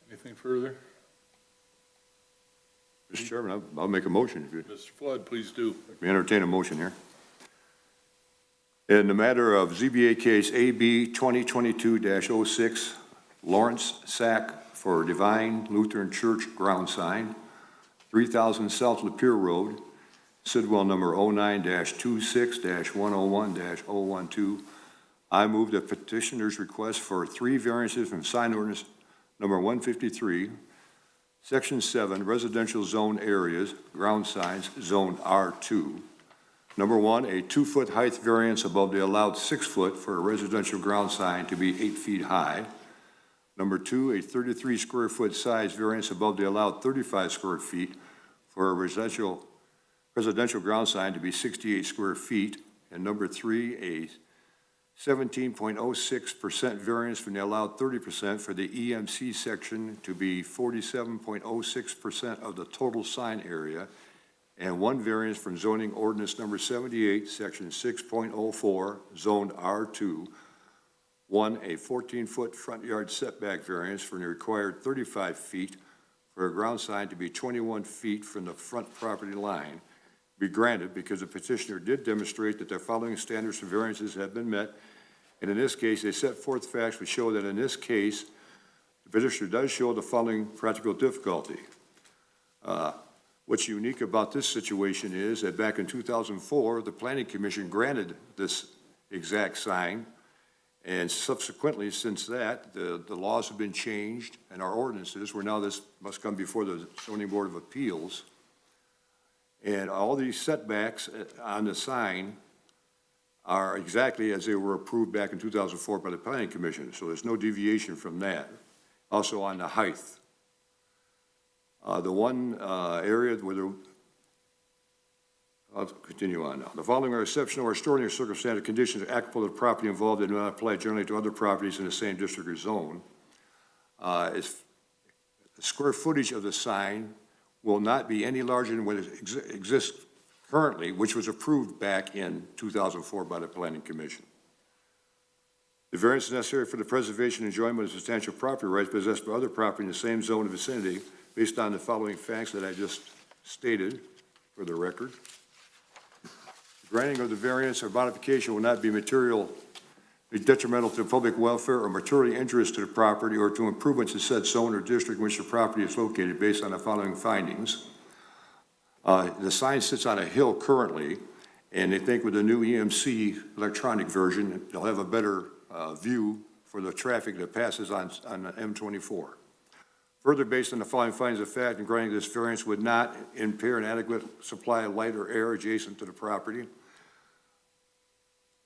Anything further? Mr. Chairman, I'll make a motion if you Mr. Flood, please do. let me entertain a motion here. In the matter of ZBA case AB 2022-06, Lawrence Sack for Divine Lutheran Church ground sign, 3000 South Lapeer Road, Sidwell number 09-26-101-012. I move the petitioner's request for 3 variances from sign ordinance number 153, Section 7, residential zone areas, ground signs, zone R2. Number 1, a 2-foot height variance above the allowed 6-foot for a residential ground sign to be 8 feet high. Number 2, a 33 square foot size variance above the allowed 35 square feet for a residential ground sign to be 68 square feet. And number 3, a 17.06% variance from the allowed 30% for the EMC section to be 47.06% of the total sign area, and 1 variance from zoning ordinance number 78, section 6.04, zoned R2. 1, a 14-foot front yard setback variance from the required 35 feet for a ground sign to be 21 feet from the front property line be granted because the petitioner did demonstrate that the following standards for variances have been met. And in this case, they set forth facts which show that in this case, the petitioner does show the following practical difficulty. What's unique about this situation is that back in 2004, the Planning Commission granted this exact sign, and subsequently, since that, the laws have been changed and our ordinances, where now this must come before the Zoning Board of Appeals. And all these setbacks on the sign are exactly as they were approved back in 2004 by the Planning Commission, so there's no deviation from that. Also on the height. The one area where I'll continue on now. The following are exceptional or extraordinary circumstantial conditions applicable to the property involved and do not apply generally to other properties in the same district or zone. The square footage of the sign will not be any larger than what exists currently, which was approved back in 2004 by the Planning Commission. The variance is necessary for the preservation and enjoyment of substantial property rights possessed by other property in the same zone or vicinity based on the following facts that I just stated for the record. The granting of the variance or modification will not be detrimental to public welfare or materially injurious to the property or to improvements in said zone or district in which the property is located based on the following findings. The sign sits on a hill currently, and they think with the new EMC electronic version, they'll have a better view for the traffic that passes on M24. Further, based on the following findings of fact, and granting this variance would not impair an adequate supply of light or air adjacent to the property,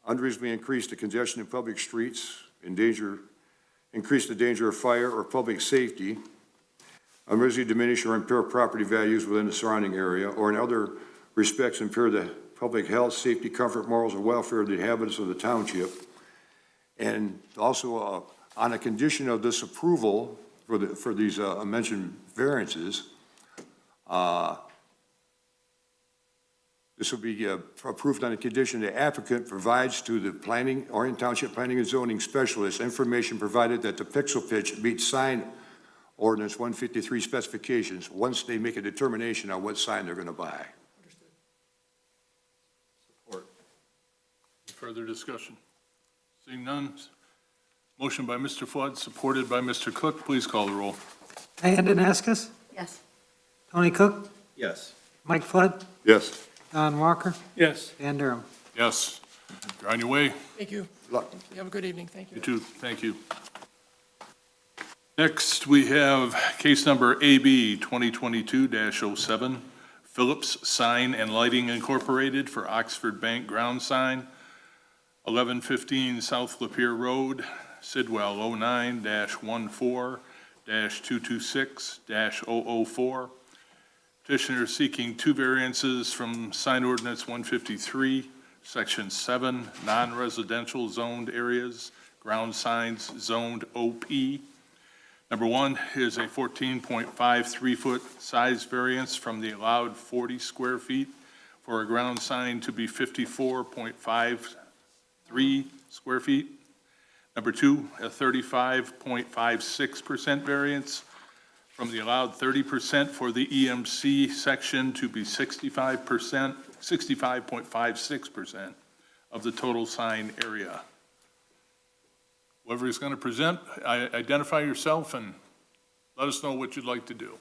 unreasonably increase the congestion in public streets, increase the danger of fire or public safety, unreasonably diminish or impair property values within the surrounding area, or in other respects impair the public health, safety, comfort, morals, and welfare of the inhabitants of the township. And also, on a condition of this approval for these mentioned variances, this will be approved on a condition the applicant provides to the Orion Township Planning and Zoning Specialist information provided that the pixel pitch meets sign ordinance 153 specifications once they make a determination on what sign they're going to buy. Support. Further discussion? Seeing none. Motion by Mr. Flood, supported by Mr. Cook. Please call the roll. Diane Denaskus, Yes. Tony Cook, Yes. Mike Flood, Yes. Don Walker, Yes. Dan Durham. Yes. You're on your way. Thank you. Good luck. You have a good evening. Thank you. You too. Thank you. Next, we have case number AB 2022-07, Phillips Sign and Lighting Incorporated for Oxford Bank ground sign, 1115 South Lapeer Road, Sidwell 09-14-226-004. Petitioner seeking two variances from sign ordinance 153, section 7, non-residential zoned areas, ground signs zoned OP. Number one is a 14.53-foot size variance from the allowed 40 square feet for a ground sign to be 54.53 square feet. Number two, a 35.56% variance from the allowed 30% for the EMC section to be 65.56% of the total sign area. Whoever is going to present, identify yourself and let us know what you'd like to do.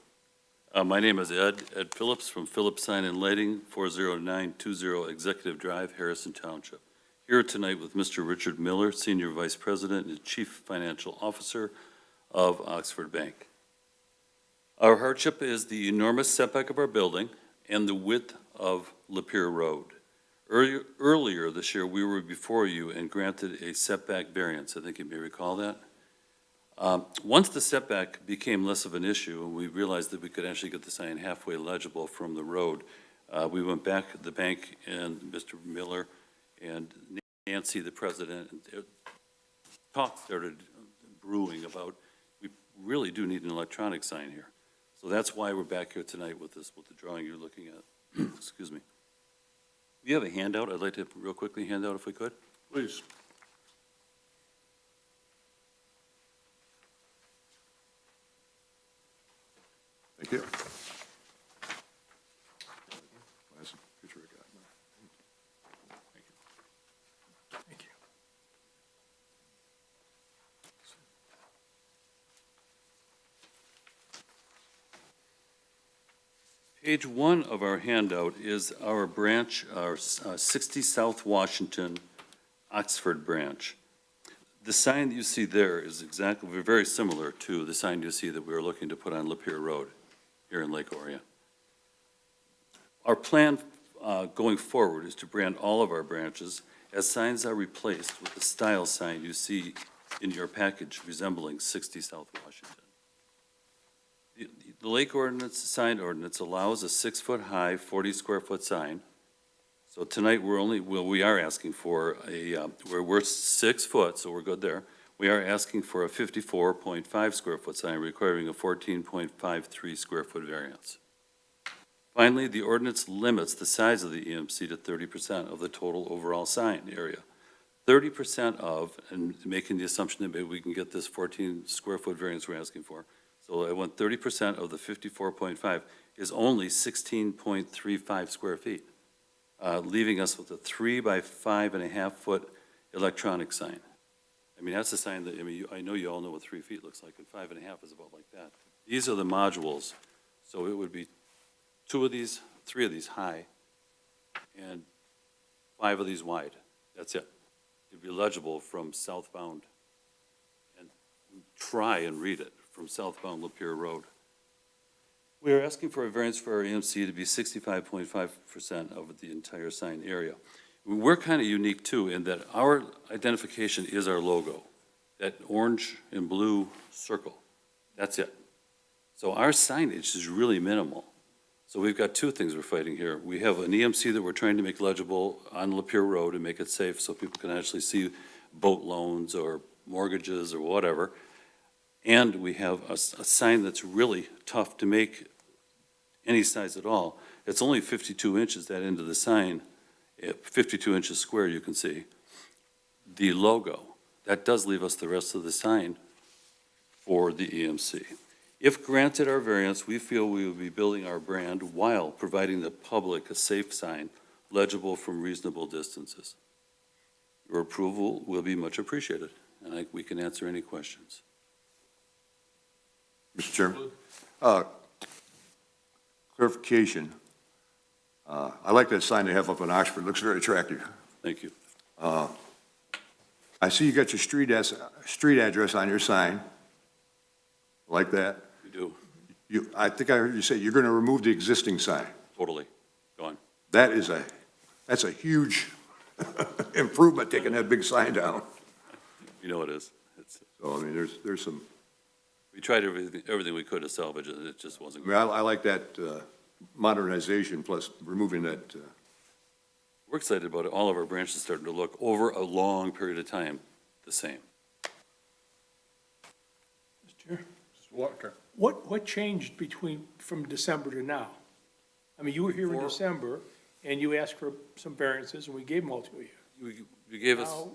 My name is Ed Phillips from Phillips Sign and Lighting, 40920 Executive Drive, Harrison Township. Here tonight with Mr. Richard Miller, Senior Vice President and Chief Financial Officer of Oxford Bank. Our hardship is the enormous setback of our building and the width of Lapeer Road. Earlier this year, we were before you and granted a setback variance. I think you may recall that. Once the setback became less of an issue, and we realized that we could actually get the sign halfway legible from the road, we went back to the bank and Mr. Miller and Nancy, the president, talk started brewing about, we really do need an electronic sign here. So that's why we're back here tonight with the drawing you're looking at. Excuse me. We have a handout. I'd like to real quickly hand out if we could. Please. Thank you. Thank you. Page one of our handout is our branch, our 60 South Washington, Oxford branch. The sign that you see there is exactly, very similar to the sign you see that we were looking to put on Lapeer Road here in Lake Orion. Our plan going forward is to brand all of our branches as signs are replaced with the style sign you see in your package resembling 60 South Washington. The Lake Ordinance, sign ordinance allows a 6-foot-high, 40-square-foot sign. So tonight, we are asking for we're 6 foot, so we're good there. We are asking for a 54.5 square foot sign requiring a 14.53 square foot variance. Finally, the ordinance limits the size of the EMC to 30% of the total overall sign area. 30% of, and making the assumption that maybe we can get this 14 square foot variance we're asking for. So I want 30% of the 54.5 is only 16.35 square feet. Leaving us with a 3 by 5.5 foot electronic sign. I mean, that's a sign that, I know you all know what 3 feet looks like, and 5.5 is about like that. These are the modules, so it would be 3 of these high, and 5 of these wide. That's it. It'd be legible from southbound, and try and read it, from southbound Lapeer Road. We are asking for a variance for our EMC to be 65.5% of the entire sign area. We're kind of unique too in that our identification is our logo, that orange and blue circle. That's it. So our signage is really minimal. So we've got 2 things we're fighting here. We have an EMC that we're trying to make legible on Lapeer Road and make it safe so people can actually see boat loans or mortgages or whatever. And we have a sign that's really tough to make any size at all. It's only 52 inches, that end of the sign, 52 inches square, you can see. The logo, that does leave us the rest of the sign for the EMC. If granted our variance, we feel we will be building our brand while providing the public a safe sign, legible from reasonable distances. Your approval will be much appreciated, and we can answer any questions. Mr. Chairman, clarification. I like that sign they have up in Oxford. It looks very attractive. Thank you. I see you got your street address on your sign, like that. We do. I think I heard you say you're going to remove the existing sign. totally gone. That's a huge improvement, taking that big sign down. You know it is. So, I mean, there's some, We tried everything we could to salvage it, it just wasn't. I mean, I like that modernization plus removing that, We're excited about it. All of our branches starting to look over a long period of time the same. Mr. Chair, Mr. Walker. what changed from December to now? I mean, you were here in December, and you asked for some variances, and we gave them all to you. You gave us, Now,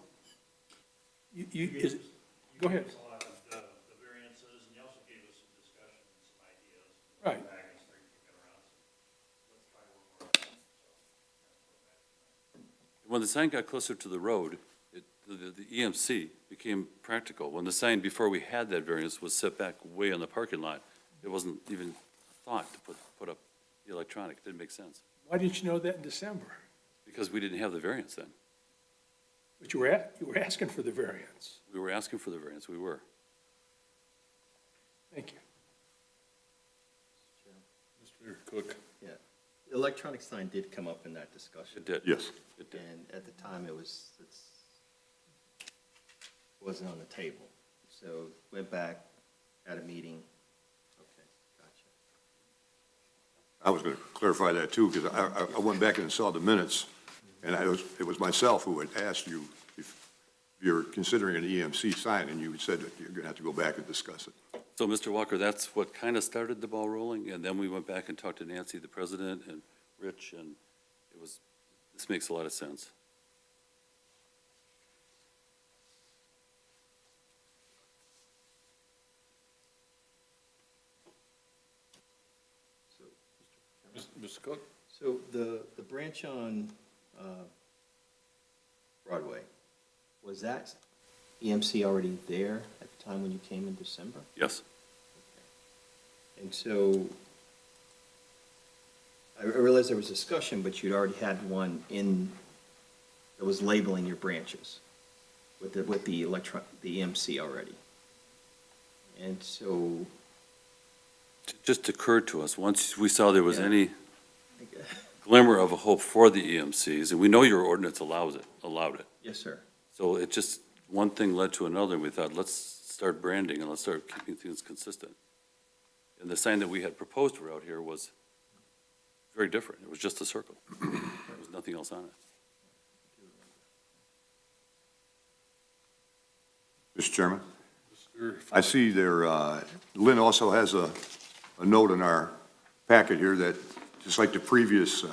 go ahead. A lot of the variances, and you also gave us some discussion and some ideas. Right. Back and started kicking around. Let's try one more. So, that's what back. when the sign got closer to the road, the EMC became practical. When the sign, before we had that variance, was set back way in the parking lot, it wasn't even thought to put up the electronic. It didn't make sense, Why didn't you know that in December? because we didn't have the variance then. But you were asking for the variance. We were asking for the variance, we were. Thank you. Mr. Cook. Yeah. The electronic sign did come up in that discussion. It did. yes. It did. And at the time, it wasn't on the table. So went back, had a meeting. Okay, gotcha. I was going to clarify that too, because I went back and saw the minutes, and it was myself who had asked you if you're considering an EMC sign, and you said that you're going to have to go back and discuss it. So, Mr. Walker, that's what kind of started the ball rolling, and then we went back and talked to Nancy, the president, and Rich, and this makes a lot of sense. Mr. Cook? So the branch on Broadway, was that EMC already there at the time when you came in December? Yes? And so I realized there was discussion, but you'd already had one that was labeling your branches with the EMC already. And so, It just occurred to us, once we saw there was Yeah. any glimmer of a hope for the EMCs, and we know your ordinance allowed it. yes, sir. So it just, one thing led to another, and we thought, let's start branding and let's start keeping things consistent. And the sign that we had proposed for out here was very different. It was just a circle. There was nothing else on it. Mr. Chairman? Mr. I see there, Lynn also has a note in our packet here that, just like the previous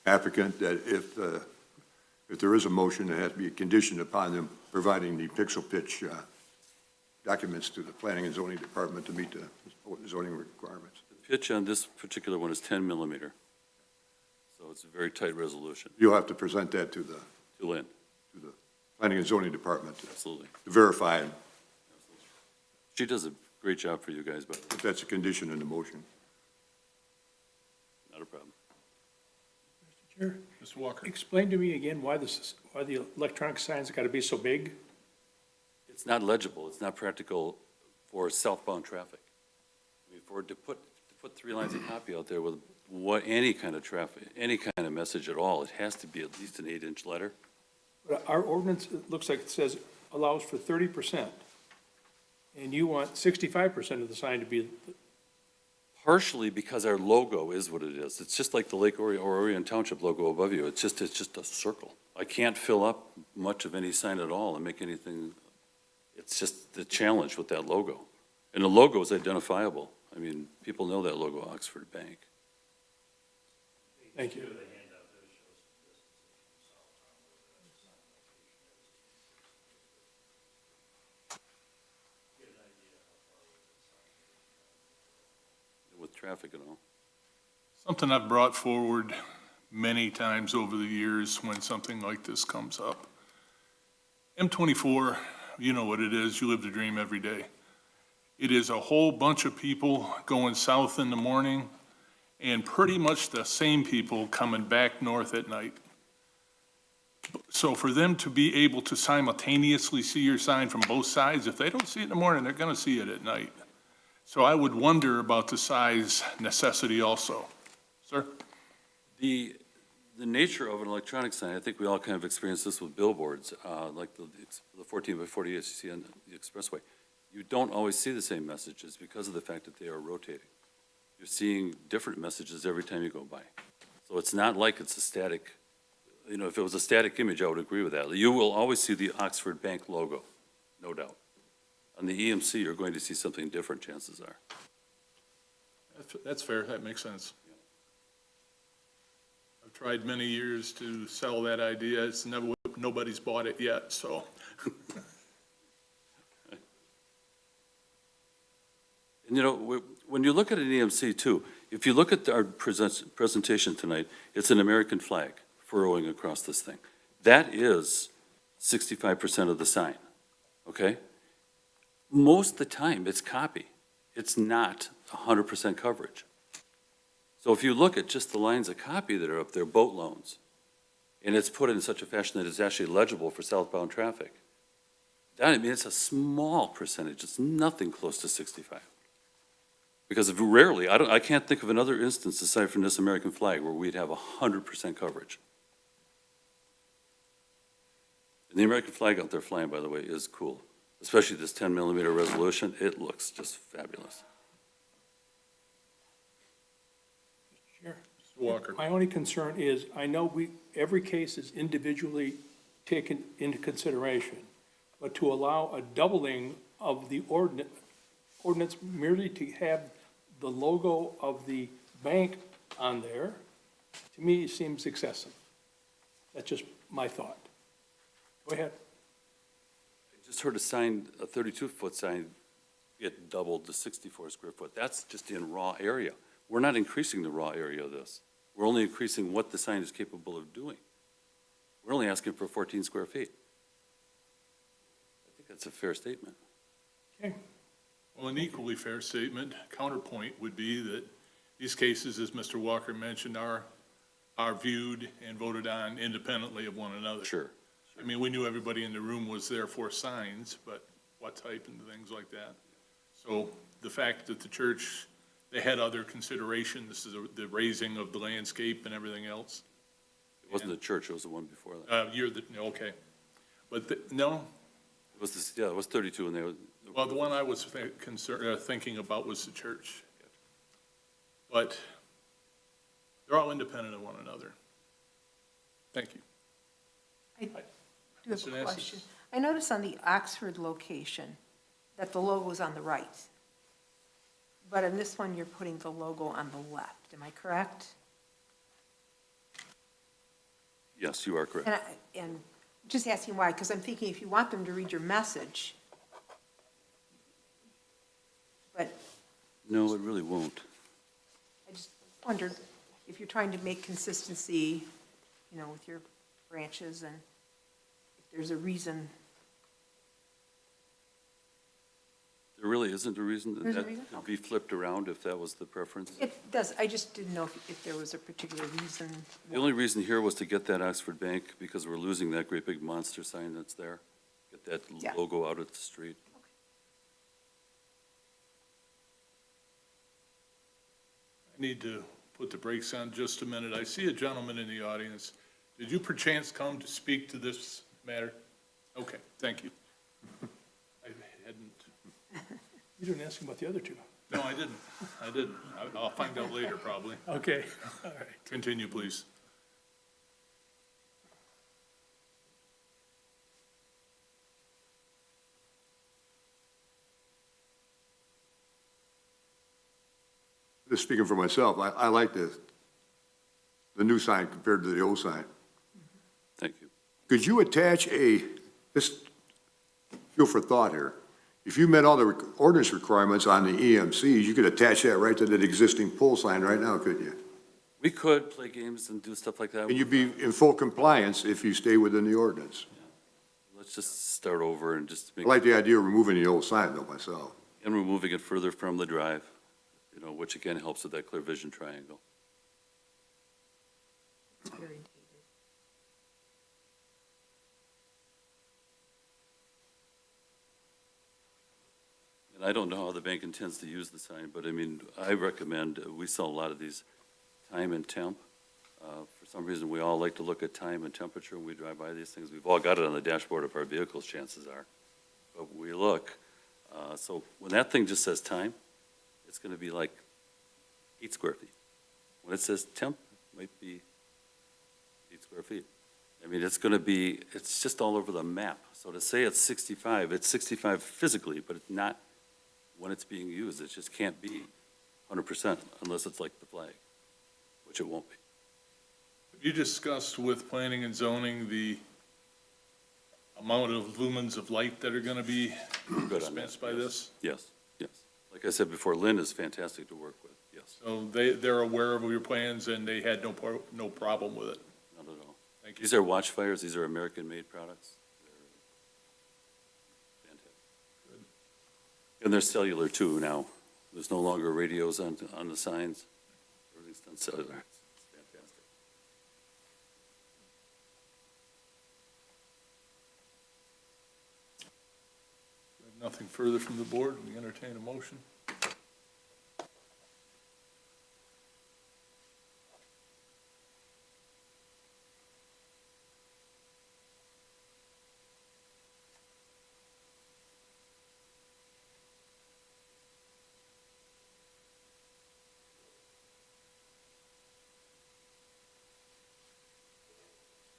applicant, that if there is a motion, it has to be conditioned upon them providing the pixel pitch documents to the Planning and Zoning Department to meet the zoning requirements. The pitch on this particular one is 10 millimeter. So it's a very tight resolution. You'll have to present that to the To Lynn, Planning and Zoning Department absolutely. to verify She does a great job for you guys, but if that's a condition in the motion. not a problem. Mr. Chair, Mr. Walker. explain to me again why the electronic signs got to be so big? It's not legible, it's not practical for southbound traffic. I mean, to put 3 lines of copy out there with any kind of traffic, any kind of message at all, it has to be at least an 8-inch letter. But our ordinance, it looks like it says allows for 30%, and you want 65% of the sign to be, Partially because our logo is what it is. It's just like the Lake Orion Township logo above you. It's just a circle. I can't fill up much of any sign at all and make anything, it's just the challenge with that logo. And the logo is identifiable. I mean, people know that logo, Oxford Bank. thank you. With traffic and all. Something I've brought forward many times over the years when something like this comes up. M24, you know what it is, you live the dream every day. It is a whole bunch of people going south in the morning and pretty much the same people coming back north at night. So for them to be able to simultaneously see your sign from both sides, if they don't see it in the morning, they're gonna see it at night. So I would wonder about the size necessity also. Sir? The nature of an electronic sign, I think we all kind of experienced this with billboards, like the 14 by 48 you see on the expressway. You don't always see the same messages because of the fact that they are rotating. You're seeing different messages every time you go by. So it's not like it's a static, if it was a static image, I would agree with that. You will always see the Oxford Bank logo, no doubt. On the EMC, you're going to see something different, chances are. That's fair, that makes sense. I've tried many years to sell that idea, it's never, nobody's bought it yet, so. And when you look at an EMC too, if you look at our presentation tonight, it's an American flag furrowing across this thing. That is 65% of the sign, okay? Most of the time, it's copy. It's not 100% coverage. So if you look at just the lines of copy that are up there, boat loans, and it's put in such a fashion that it's actually legible for southbound traffic, it's a small percentage. It's nothing close to 65. Because rarely, I can't think of another instance aside from this American flag where we'd have 100% coverage. And the American flag out there flying, by the way, is cool. Especially this 10mm resolution, it looks just fabulous. Chair. Mr. Walker. My only concern is, I know every case is individually taken into consideration, but to allow a doubling of the ordinance merely to have the logo of the bank on there, to me, seems excessive. That's just my thought. Go ahead. I just heard a 32-foot sign get doubled to 64 square foot. That's just in raw area. We're not increasing the raw area of this. We're only increasing what the sign is capable of doing. We're only asking for 14 square feet. I think that's a fair statement. Okay. Well, an equally fair statement, counterpoint would be that these cases, as Mr. Walker mentioned, are viewed and voted on independently of one another. Sure. I mean, we knew everybody in the room was there for signs, but what type and things like that. So the fact that the church, they had other considerations, the raising of the landscape and everything else. It wasn't the church, it was the one before that. Okay. But, no, It was it was 32 and they were. well, the one I was thinking about was the church. But they're all independent of one another. Thank you. I do have Mr. a Nassis? question. I noticed on the Oxford location that the logo is on the right. But in this one, you're putting the logo on the left. Am I correct? Yes, you are correct. And just asking why, because I'm thinking if you want them to read your message, but No, it really won't. I just wondered if you're trying to make consistency, with your branches, and if there's a reason. There really isn't a reason that There's a that reason? could be flipped around if that was the preference. It does, I just didn't know if there was a particular reason. The only reason here was to get that Oxford Bank, because we're losing that great big monster sign that's there. Get that Yeah. logo out at the street. I need to put the brakes on just a minute. I see a gentleman in the audience. Did you perchance come to speak to this matter? Okay, thank you. I hadn't, You didn't ask him about the other two. no, I didn't. I'll find out later, probably. Okay, all right. Continue, please. Just speaking for myself, I like the new sign compared to the old sign. Thank you. Could you attach just feel for thought here, if you met all the ordinance requirements on the EMCs, you could attach that right to that existing pole sign right now, couldn't you? We could play games and do stuff like that. And you'd be in full compliance if you stay within the ordinance. Let's just start over and just I make, like the idea of removing the old sign though myself. and removing it further from the drive, which again helps with that clear vision triangle. It's very dated. And I don't know how the bank intends to use the sign, but I mean, I recommend, we sell a lot of these time and temp. For some reason, we all like to look at time and temperature when we drive by these things. We've all got it on the dashboard of our vehicles, chances are. But we look, so when that thing just says time, it's gonna be like 8 square feet. When it says temp, it might be 8 square feet. I mean, it's gonna be, it's just all over the map. So to say it's 65, it's 65 physically, but it's not when it's being used. It just can't be 100% unless it's like the flag, which it won't be. Have you discussed with planning and zoning the amount of lumens of light that are gonna be Good on that, dispensed by yes. this? Yes, yes. Like I said before, Lynn is fantastic to work with, yes, So they're aware of your plans and they had no problem with it? not at all. Thank you. These are watchfires, these are American-made products. They're fantastic. And they're cellular too now. There's no longer radios on the signs. Everything's done cellular. It's fantastic. Nothing further from the board, we entertain a motion.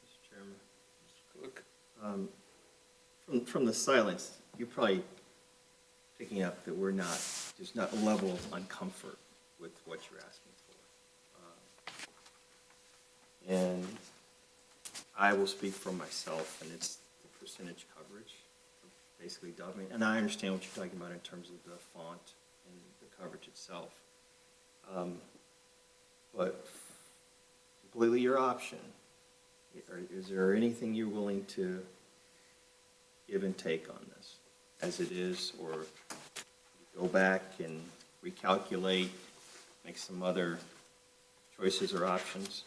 Mr. Chairman. Mr. Cook? From the silence, you're probably picking up that there's not a level of uncomfort with what you're asking for. And I will speak for myself, and it's the percentage coverage, basically doubling. And I understand what you're talking about in terms of the font and the coverage itself. But completely your option. Is there anything you're willing to give and take on this as it is, or go back and recalculate, make some other choices or options?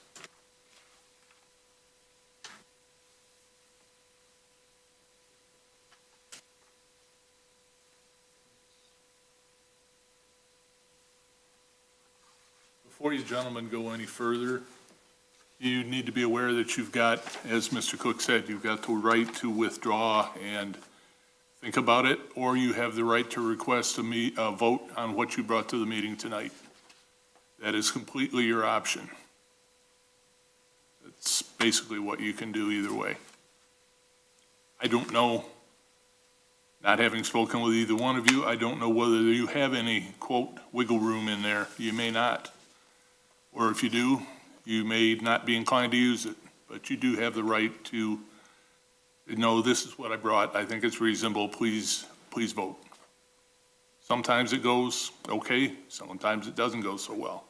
Before you gentlemen go any further, you need to be aware that you've got, as Mr. Cook said, you've got the right to withdraw and think about it, or you have the right to request a vote on what you brought to the meeting tonight. That is completely your option. It's basically what you can do either way. I don't know, not having spoken with either one of you, I don't know whether you have any, quote, wiggle room in there. You may not. Or if you do, you may not be inclined to use it, but you do have the right to know this is what I brought. I think it's reasonable. Please vote. Sometimes it goes okay. Sometimes it doesn't go so well.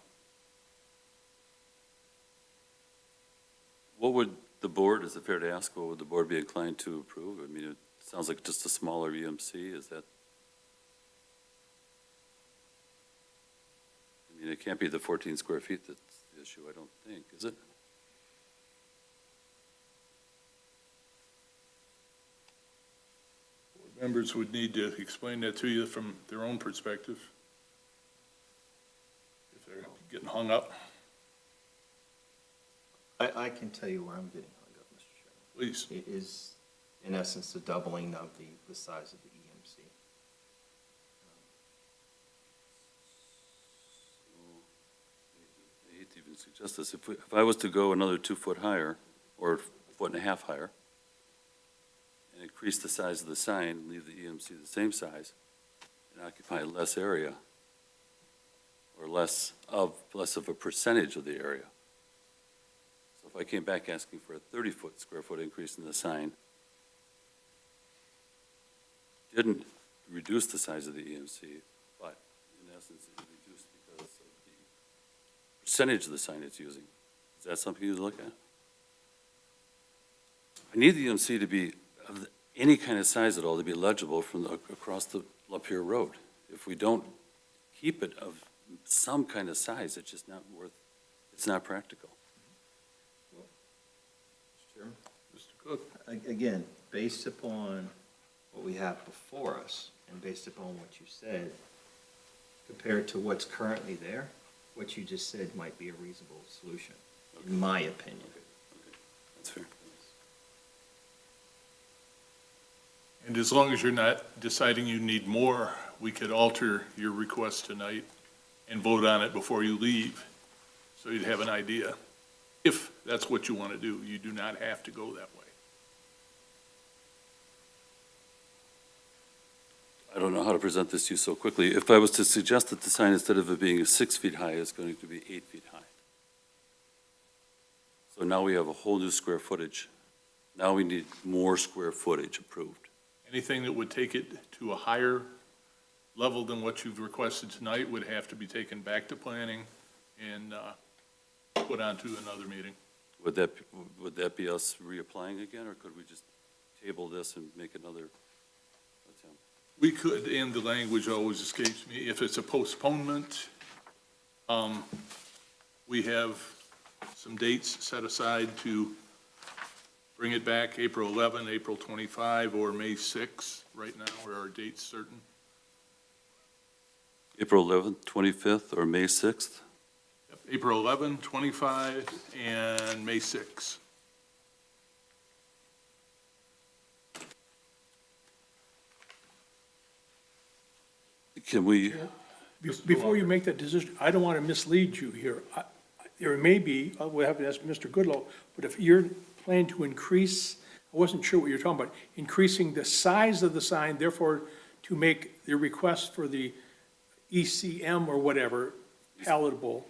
What would the board, is it fair to ask, what would the board be inclined to approve? I mean, it sounds like just a smaller EMC, is that? I mean, it can't be the 14 square feet that's the issue, I don't think, is it? Board members would need to explain that to you from their own perspective. If they're getting hung up, I can tell you where I'm getting hung up, Mr. Chairman. please. It is, in essence, the doubling of the size of the EMC. I hate to even suggest this, if I was to go another 2 foot higher, or 1.5 foot higher, and increase the size of the sign, leave the EMC the same size, and occupy less area, or less of a percentage of the area. So if I came back asking for a 30 square foot increase in the sign, didn't reduce the size of the EMC, but in essence, it reduced because of the percentage of the sign it's using. Is that something you look at? I need the EMC to be of any kind of size at all to be legible from across the Lapeer Road. If we don't keep it of some kind of size, it's just not it's not practical. Mr. Chairman? Mr. Cook? Again, based upon what we have before us, and based upon what you said, compared to what's currently there, what you just said might be a reasonable solution. in my opinion. That's fair. And as long as you're not deciding you need more, we could alter your request tonight and vote on it before you leave, so you'd have an idea. If that's what you want to do, you do not have to go that way. I don't know how to present this to you so quickly. If I was to suggest that the sign, instead of it being 6 feet high, is going to be 8 feet high. So now we have a whole new square footage. Now we need more square footage approved. Anything that would take it to a higher level than what you've requested tonight would have to be taken back to planning and put onto another meeting. Would that be us reapplying again, or could we just table this and make another attempt? We could, and the language always escapes me, if it's a postponement, we have some dates set aside to bring it back, April 11, April 25, or May 6. Right now, are our dates certain? April 11th, 25th, or May 6th? Yep, April 11, 25, and May 6. Can we, Before you make that decision, I don't want to mislead you here. There may be, we'll have to ask Mr. Goodlow, but if you're planning to increase, I wasn't sure what you're talking about, increasing the size of the sign, therefore to make the request for the ECM or whatever palatable,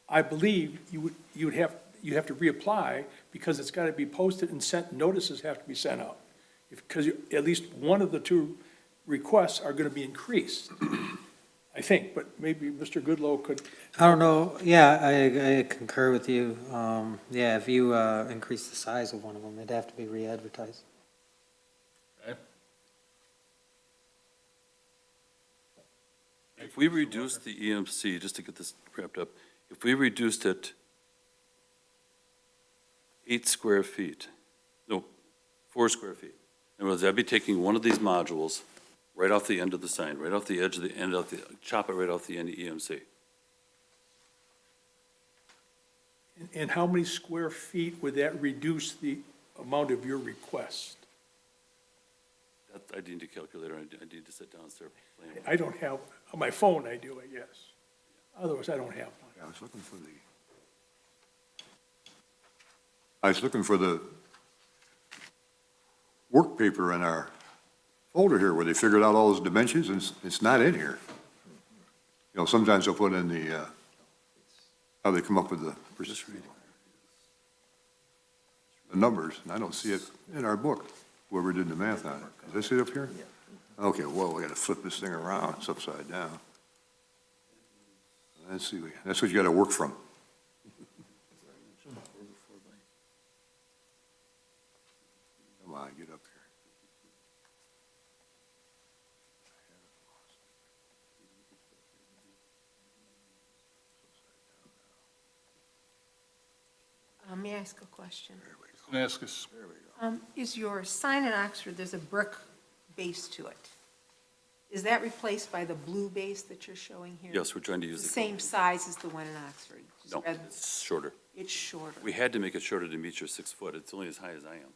I believe you have to reapply because it's got to be posted and sent, notices have to be sent out. Because at least one of the two requests are going to be increased, I think, but maybe Mr. Goodlow could. I don't know, yeah, I concur with you. Yeah, if you increase the size of one of them, it'd have to be re-advertised. Okay? if we reduce the EMC, just to get this wrapped up, if we reduced it 8 square feet, no, 4 square feet, in other words, I'd be taking one of these modules right off the end of the sign, right off the edge of the end of the, chop it right off the end of EMC. And how many square feet would that reduce the amount of your request? That, I need to calculate, I need to sit down and start playing. I don't have, on my phone I do, I guess. Otherwise, I don't have one. I was looking for the work paper in our folder here where they figured out all those dimensions, and it's not in here. You know, sometimes they'll put in the, how they come up with the numbers, and I don't see it in our book, whoever did the math on it. Does I see it up here? Okay, well, we gotta flip this thing around, it's upside down. Let's see, that's what you gotta work from. Come on, get up here. May I ask a question? Can I ask us, Is your sign in Oxford, there's a brick base to it? Is that replaced by the blue base that you're showing here? Yes, we're trying to use The it. same size as the one in Oxford? Just No, red- it's shorter. It's shorter. We had to make it shorter to meet your 6 foot. It's only as high as I am.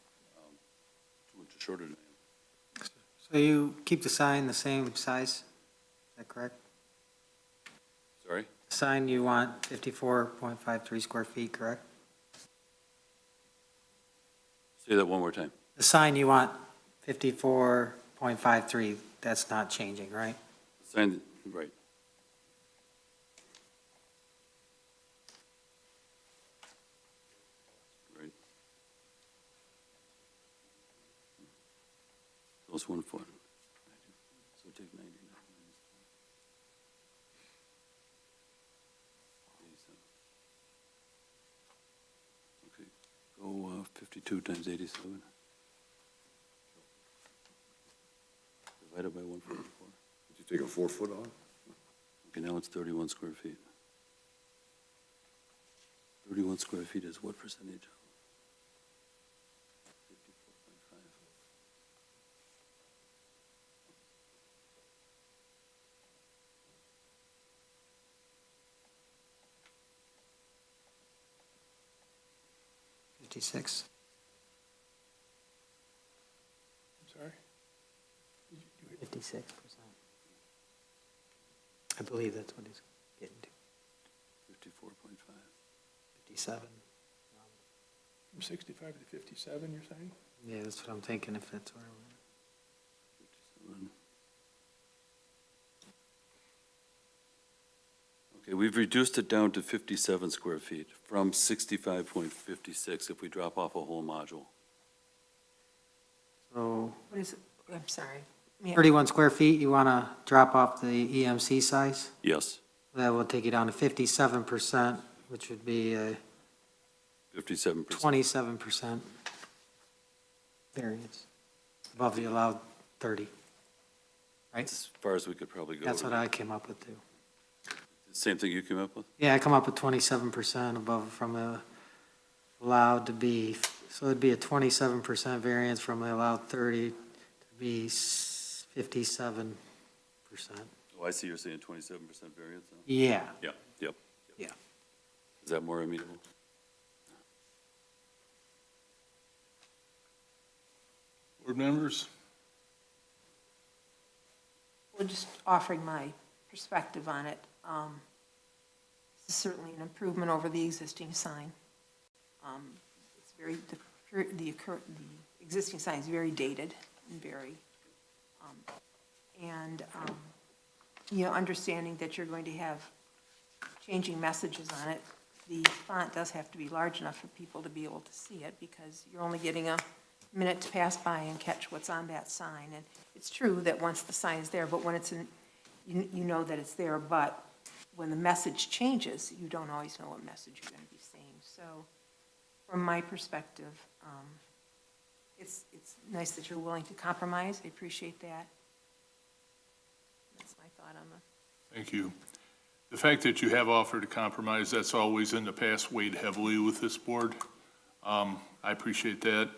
2 inches shorter than I am. So you keep the sign the same size, is that correct? Sorry? The sign you want 54.53 square feet, correct? Say that one more time. The sign you want 54.53, that's not changing, right? Sign, right. Right. So it's 1 foot. So take 99 minus 87. Okay, go 52 times 87. Divided by 144. Did you take a 4 foot off? Okay, now it's 31 square feet. 31 square feet is what percentage? 54.5. 56. I'm sorry? 56%. I believe that's what he's getting to, 54.5. 57. From 65 to 57, you're saying? Yeah, that's what I'm thinking, if that's where we're 57. Okay, we've reduced it down to 57 square feet from 65.56 if we drop off a whole module. So What is it? I'm sorry. Yeah. 31 square feet, you want to drop off the EMC size? Yes, That will take you down to 57%, which would be a 57%. 27% variance above the allowed 30. Right? As far as we could probably go. That's what I came up with too. Same thing you came up with? Yeah, I come up with 27% above from the allowed to be, so it'd be a 27% variance from the allowed 30 to be 57%. Oh, I see you're saying 27% variance now? Yeah, Yeah, yep. Yeah. Is that more amenable? Board members? Well, just offering my perspective on it. This is certainly an improvement over the existing sign. It's very, the existing sign is very dated and very, understanding that you're going to have changing messages on it, the font does have to be large enough for people to be able to see it, because you're only getting a minute to pass by and catch what's on that sign. And it's true that once the sign is there, but when it's in, you know that it's there, but when the message changes, you don't always know what message you're going to be seeing. So from my perspective, it's nice that you're willing to compromise. I appreciate that. That's my thought on the. Thank you. The fact that you have offered a compromise, that's always in the past weighed heavily with this board. I appreciate that.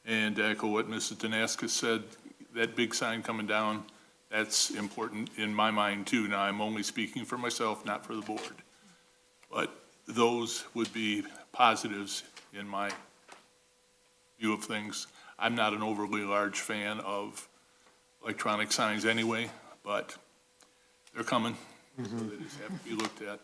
And to echo what Mrs. Danaska said, that big sign coming down, that's important in my mind too. Now, I'm only speaking for myself, not for the board. But those would be positives in my view of things. I'm not an overly large fan of electronic signs anyway, but they're coming, so they just have to be looked at.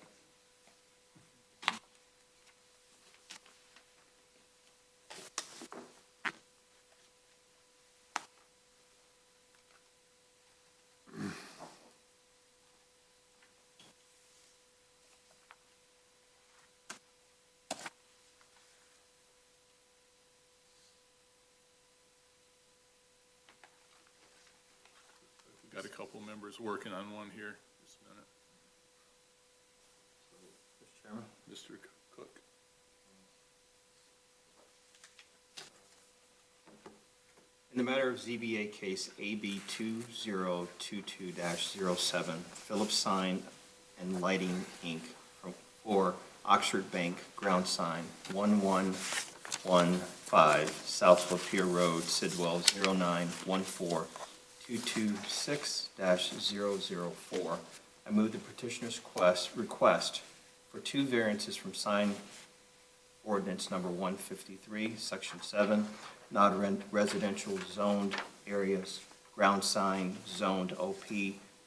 We've got a couple members working on one here. Just a minute. Mr. Chairman? Mr. Cook. In the matter of ZBA case AB 2022-07, Phillips Sign and Lighting, Inc., for Oxford Bank ground sign, 1115 South Lapeer Road, Sidwell, 0914226-004. I move the petitioner's request for two variances from sign ordinance number 153, section 7, non-residential zoned areas, ground sign zoned OP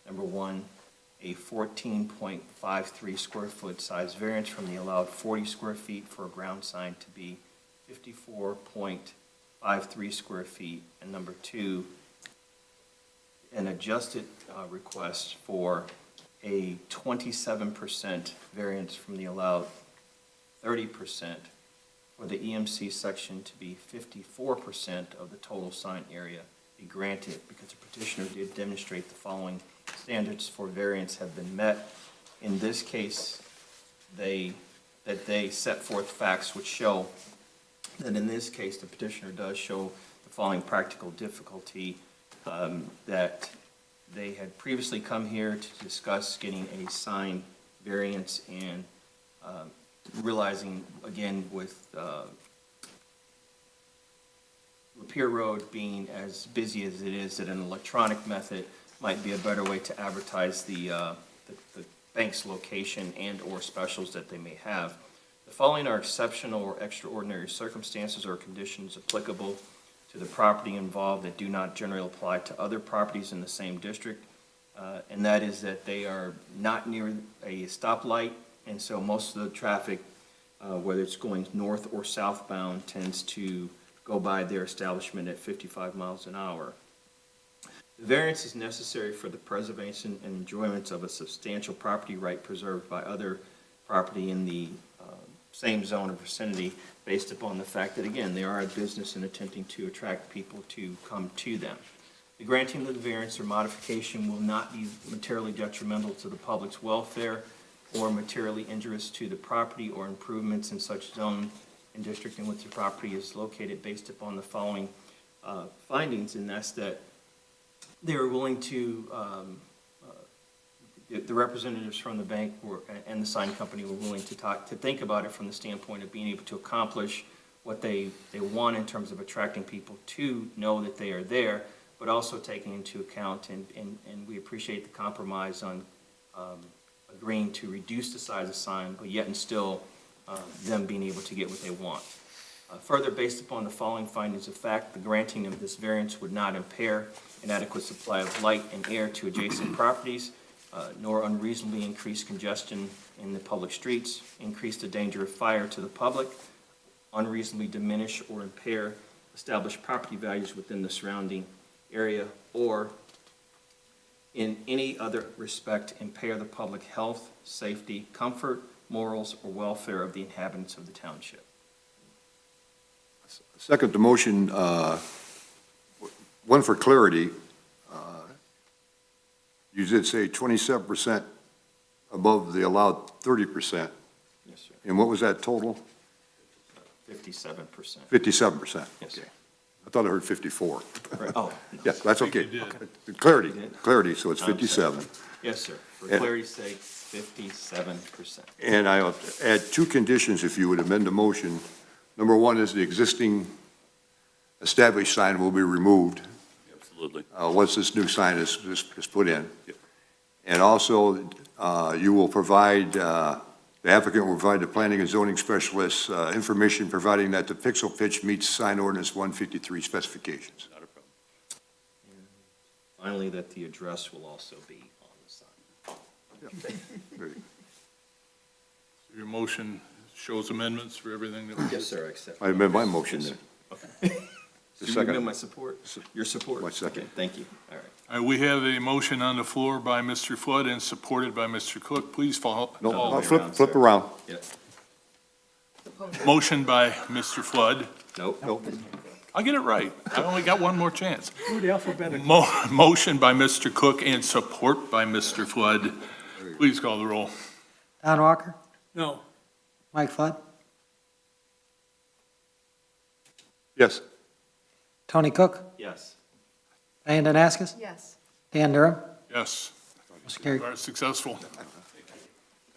number 1, a 14.53 square foot size variance from the allowed 40 square feet for a ground sign to be 54.53 square feet, and number 2, an adjusted request for a 27% variance from the allowed 30% for the EMC section to be 54% of the total sign area be granted, because the petitioner did demonstrate the following standards for variance have been met. In this case, they set forth facts which show that in this case, the petitioner does show the following practical difficulty, that they had previously come here to discuss getting a sign variance, and realizing, again, with Lapeer Road being as busy as it is, that an electronic method might be a better way to advertise the bank's location and/or specials that they may have. The following are exceptional or extraordinary circumstances or conditions applicable to the property involved that do not generally apply to other properties in the same district. And that is that they are not near a stoplight, and so most of the traffic, whether it's going north or southbound, tends to go by their establishment at 55 miles an hour. The variance is necessary for the preservation and enjoyment of a substantial property right preserved by other property in the same zone or vicinity, based upon the fact that, again, they are a business and attempting to attract people to come to them. The granting of the variance or modification will not be materially detrimental to the public's welfare or materially injurious to the property or improvements in such zone and district in which the property is located, based upon the following findings, and that's that they are willing to, the representatives from the bank and the sign company were willing to think about it from the standpoint of being able to accomplish what they want in terms of attracting people to know that they are there, but also taking into account, and we appreciate the compromise on agreeing to reduce the size of the sign, but yet and still them being able to get what they want. Further, based upon the following findings of fact, the granting of this variance would not impair an adequate supply of light and air to adjacent properties, nor unreasonably increase congestion in the public streets, increase the danger of fire to the public, unreasonably diminish or impair established property values within the surrounding area, or in any other respect impair the public health, safety, comfort, morals, or welfare of the inhabitants of the township. Second the motion, one for clarity. You did say 27% above the allowed 30%. Yes, sir. And what was that total? 57%. 57%. Yes, sir. I thought I heard 54. Right. Oh, no. Yeah, that's okay. You did. Clarity, so it's I'm sorry. 57. Yes, sir. For Yeah. clarity's sake, 57%. And I'll add two conditions if you would amend the motion. Number one is the existing established sign will be removed Absolutely. once this new sign is put in. And also, you will provide, the applicant will provide the planning and zoning specialists information providing that the pixel pitch meets sign ordinance 153 specifications. Not a problem. Finally, that the address will also be on the sign. Very good. Your motion shows amendments for everything that we Yes, sir, I accept. I amend my motion Yes, then. sir. Okay. The So you second. amend my support? Your support? My second. Okay, thank you. All right. All right, we have a motion on the floor by Mr. Flood and supported by Mr. Cook. Please follow. No, All the I'll way flip around, sir. around. Yep. Motion by Mr. Flood. Nope. Nope. I'll get it right. I only got one more chance. Do it alphabetically. Motion by Mr. Cook and support by Mr. Flood. Please call the roll. Don Walker, No. Mike Flood, Yes. Tony Cook, Yes. Diane Danaskas, Yes. Dan Durham, Yes, motion carried. you are successful. Thank you.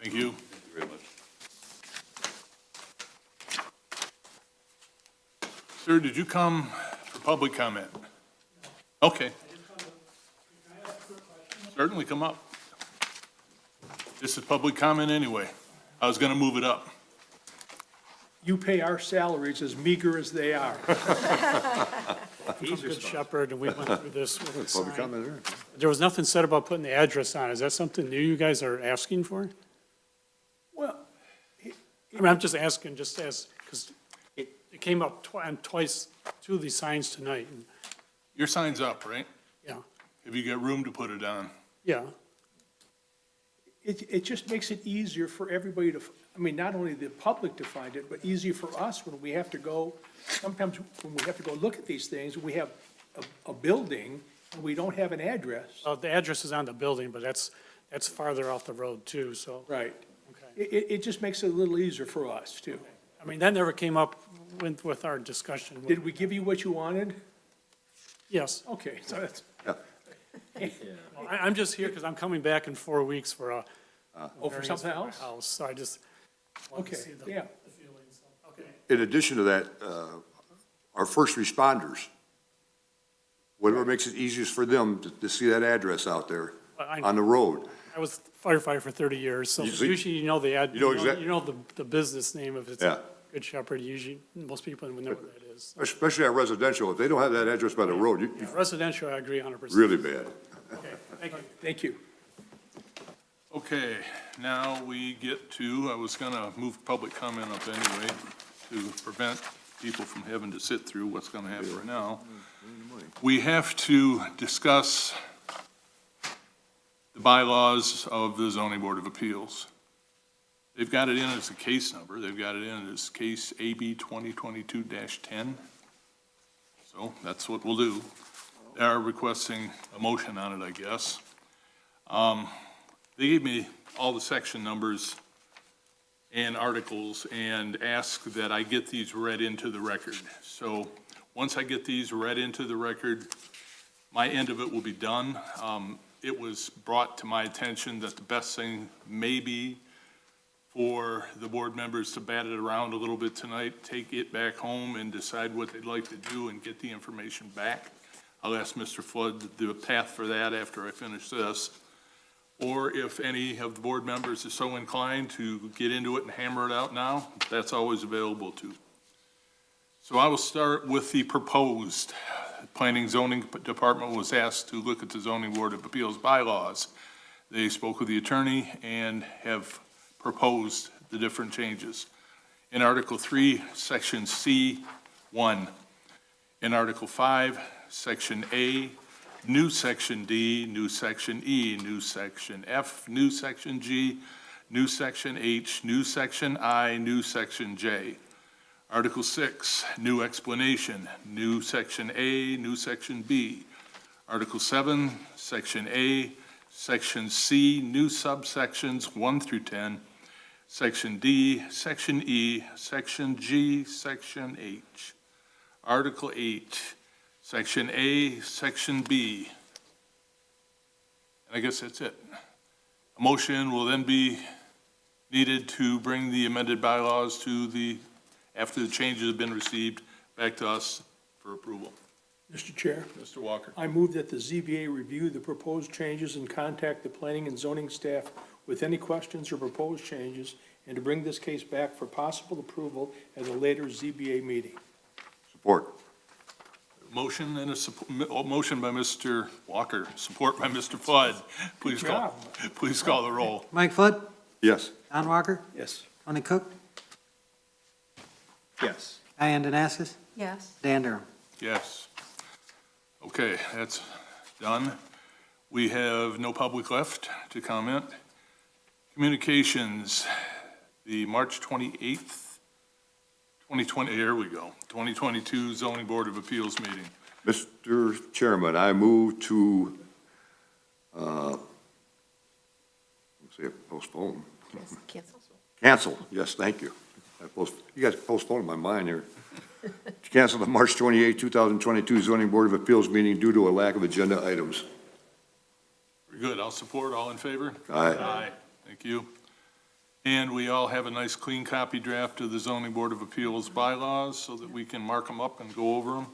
Thank you very much. Sir, did you come for public comment? Okay. Certainly come up. This is public comment anyway. I was going to move it up. You pay our salaries as meager as they are. He's Good responsible. Shepherd, and we went through this with the Public sign. comment there? There was nothing said about putting the address on. Is that something new you guys are asking for? Well, I mean, I'm just asking, just as, because it came up twice, two of these signs tonight. and, Your sign's up, right? Yeah, Have you got room to put it on? yeah. it just makes it easier for everybody to, I mean, not only the public to find it, but easier for us when we have to go, sometimes when we have to go look at these things, we have a building, and we don't have an address. The address is on the building, but that's farther off the road too, so, Right. okay. It just makes it a little easier for us, too. I mean, that never came up with our discussion. Did we give you what you wanted? Yes. Okay, so that's, Well, I'm just here because I'm coming back in 4 weeks for a. oh, for variance something my else? House, so I just wanted to Okay, see the yeah. the feelings. Okay. In addition to that, our first responders, whatever makes it easiest for them to see that address out there I- on the road. I was firefighter for 30 years, so You see- usually you know the ad, You know exact- you know the business name of it. Yeah. Good Shepherd, usually, most people would know what that is. Especially at residential, if they don't have that address by the road, you, Residential, I agree 100%. really bad. Okay, thank you. Thank you. Okay, now we get to, I was gonna move public comment up anyway to prevent people from having to sit through what's gonna happen right now. We have to discuss the bylaws of the zoning board of appeals. They've got it in as a case number. They've got it in as case AB 2022-10. So that's what we'll do. They are requesting a motion on it, I guess. They gave me all the section numbers and articles and asked that I get these read into the record. So once I get these read into the record, my end of it will be done. It was brought to my attention that the best thing may be for the board members to bat it around a little bit tonight, take it back home and decide what they'd like to do and get the information back. I'll ask Mr. Flood the path for that after I finish this. Or if any of the board members are so inclined to get into it and hammer it out now, that's always available too. So I will start with the proposed. Planning Zoning Department was asked to look at the Zoning Board of Appeals bylaws. They spoke with the attorney and have proposed the different changes. In Article 3, Section C1. In Article 5, Section A, new Section D, new Section E, new Section F, new Section G, new Section H, new Section I, new Section J. Article 6, new explanation, new Section A, new Section B. Article 7, Section A, Section C, new subsections 1 through 10, Section D, Section E, Section G, Section H. Article 8, Section A, Section B. And I guess that's it. A motion will then be needed to bring the amended bylaws to the, after the changes have been received, back to us for approval. Mr. Chair, Mr. Walker. I move that the ZBA review the proposed changes and contact the planning and zoning staff with any questions or proposed changes, and to bring this case back for possible approval at a later ZBA meeting. Support. Motion and motion by Mr. Walker, support by Mr. Flood. Please call the roll. Mike Flood, Yes. Don Walker, Yes. Tony Cook, Yes. Diane Danaskus, Yes. Dan Durham. Yes. Okay, that's done. We have no public left to comment. Communications, the March 28th, 2020, here we go, 2022 Zoning Board of Appeals meeting. Mr. Chairman, I move to, let's say postpone. Yes, cancel. Cancel, yes, thank you. You guys postponed my mind here. To cancel the March 28, 2022 Zoning Board of Appeals meeting due to a lack of agenda items. Very good, I'll support, all in favor? Aye. Aye, thank you. And we all have a nice clean copy draft of the Zoning Board of Appeals bylaws so that we can mark them up and go over them.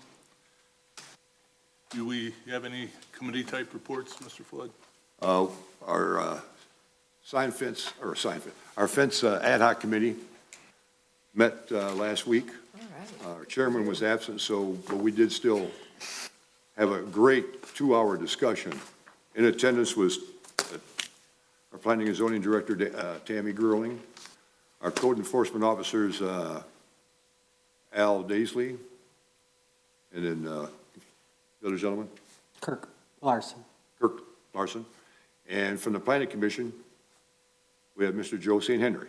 Do we have any committee-type reports, Mr. Flood? Our our fence ad hoc committee met last week. All right. Our chairman was absent, but we did still have a great 2-hour discussion. In attendance was our planning and zoning director, Tammy Gerling, our code enforcement officers, Al Daisley, and then the other gentleman, Kirk Larson. Kirk Larson. And from the planning commission, we have Mr. Joe St. Henry.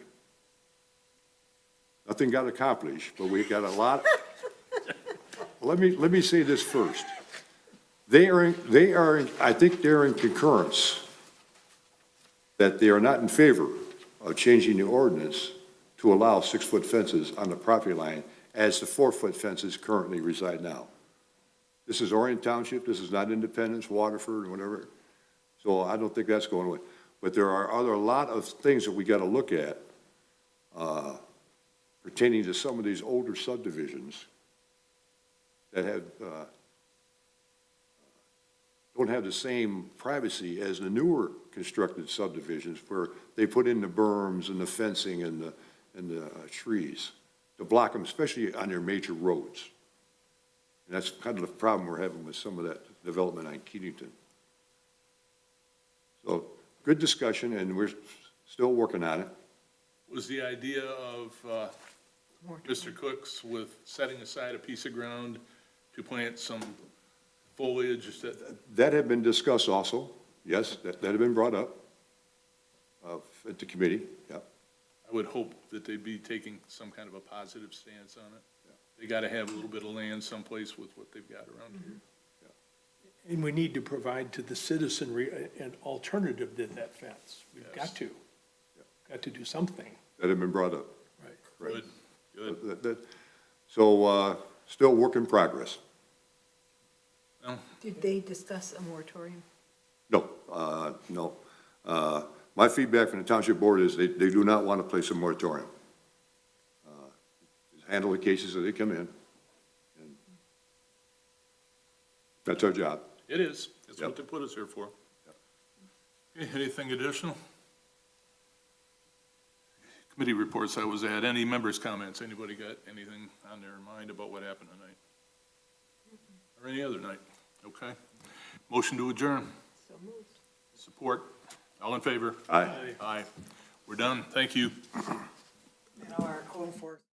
Nothing got accomplished, but we got a lot. Let me say this first. I think they're in concurrence that they are not in favor of changing the ordinance to allow 6-foot fences on the property line as the 4-foot fences currently reside now. This is Orion Township, this is not Independence, Waterford, or whatever. So I don't think that's going away. But there are a lot of things that we got to look at pertaining to some of these older subdivisions that have don't have the same privacy as the newer constructed subdivisions where they put in the berms and the fencing and the trees to block them, especially on their major roads. And that's kind of the problem we're having with some of that development on Keatington. So, good discussion, and we're still working on it. Was the idea of Mr. Cook's with setting aside a piece of ground to plant some foliage That had been discussed also, yes, that had been brought up at the committee, yeah. I would hope that they'd be taking some kind of a positive stance on it. They got to have a little bit of land someplace with what they've got around here. And we need to provide to the citizenry an alternative to that fence. We've Yes. got to do something. That had been brought up. Right. Good, good. So, still work in progress. Did they discuss a moratorium? No, no. My feedback from the township board is they do not want to place a moratorium. Handle the cases as they come in. And that's our job. It is. That's what Yep. they put us here for. Okay, anything additional? Committee reports I was at. Any members' comments? Anybody got anything on their mind about what happened tonight? Or any other night? Okay. Motion to adjourn. So moved. Support. All in favor? Aye. Aye. We're done. Thank you. Our code enforcement.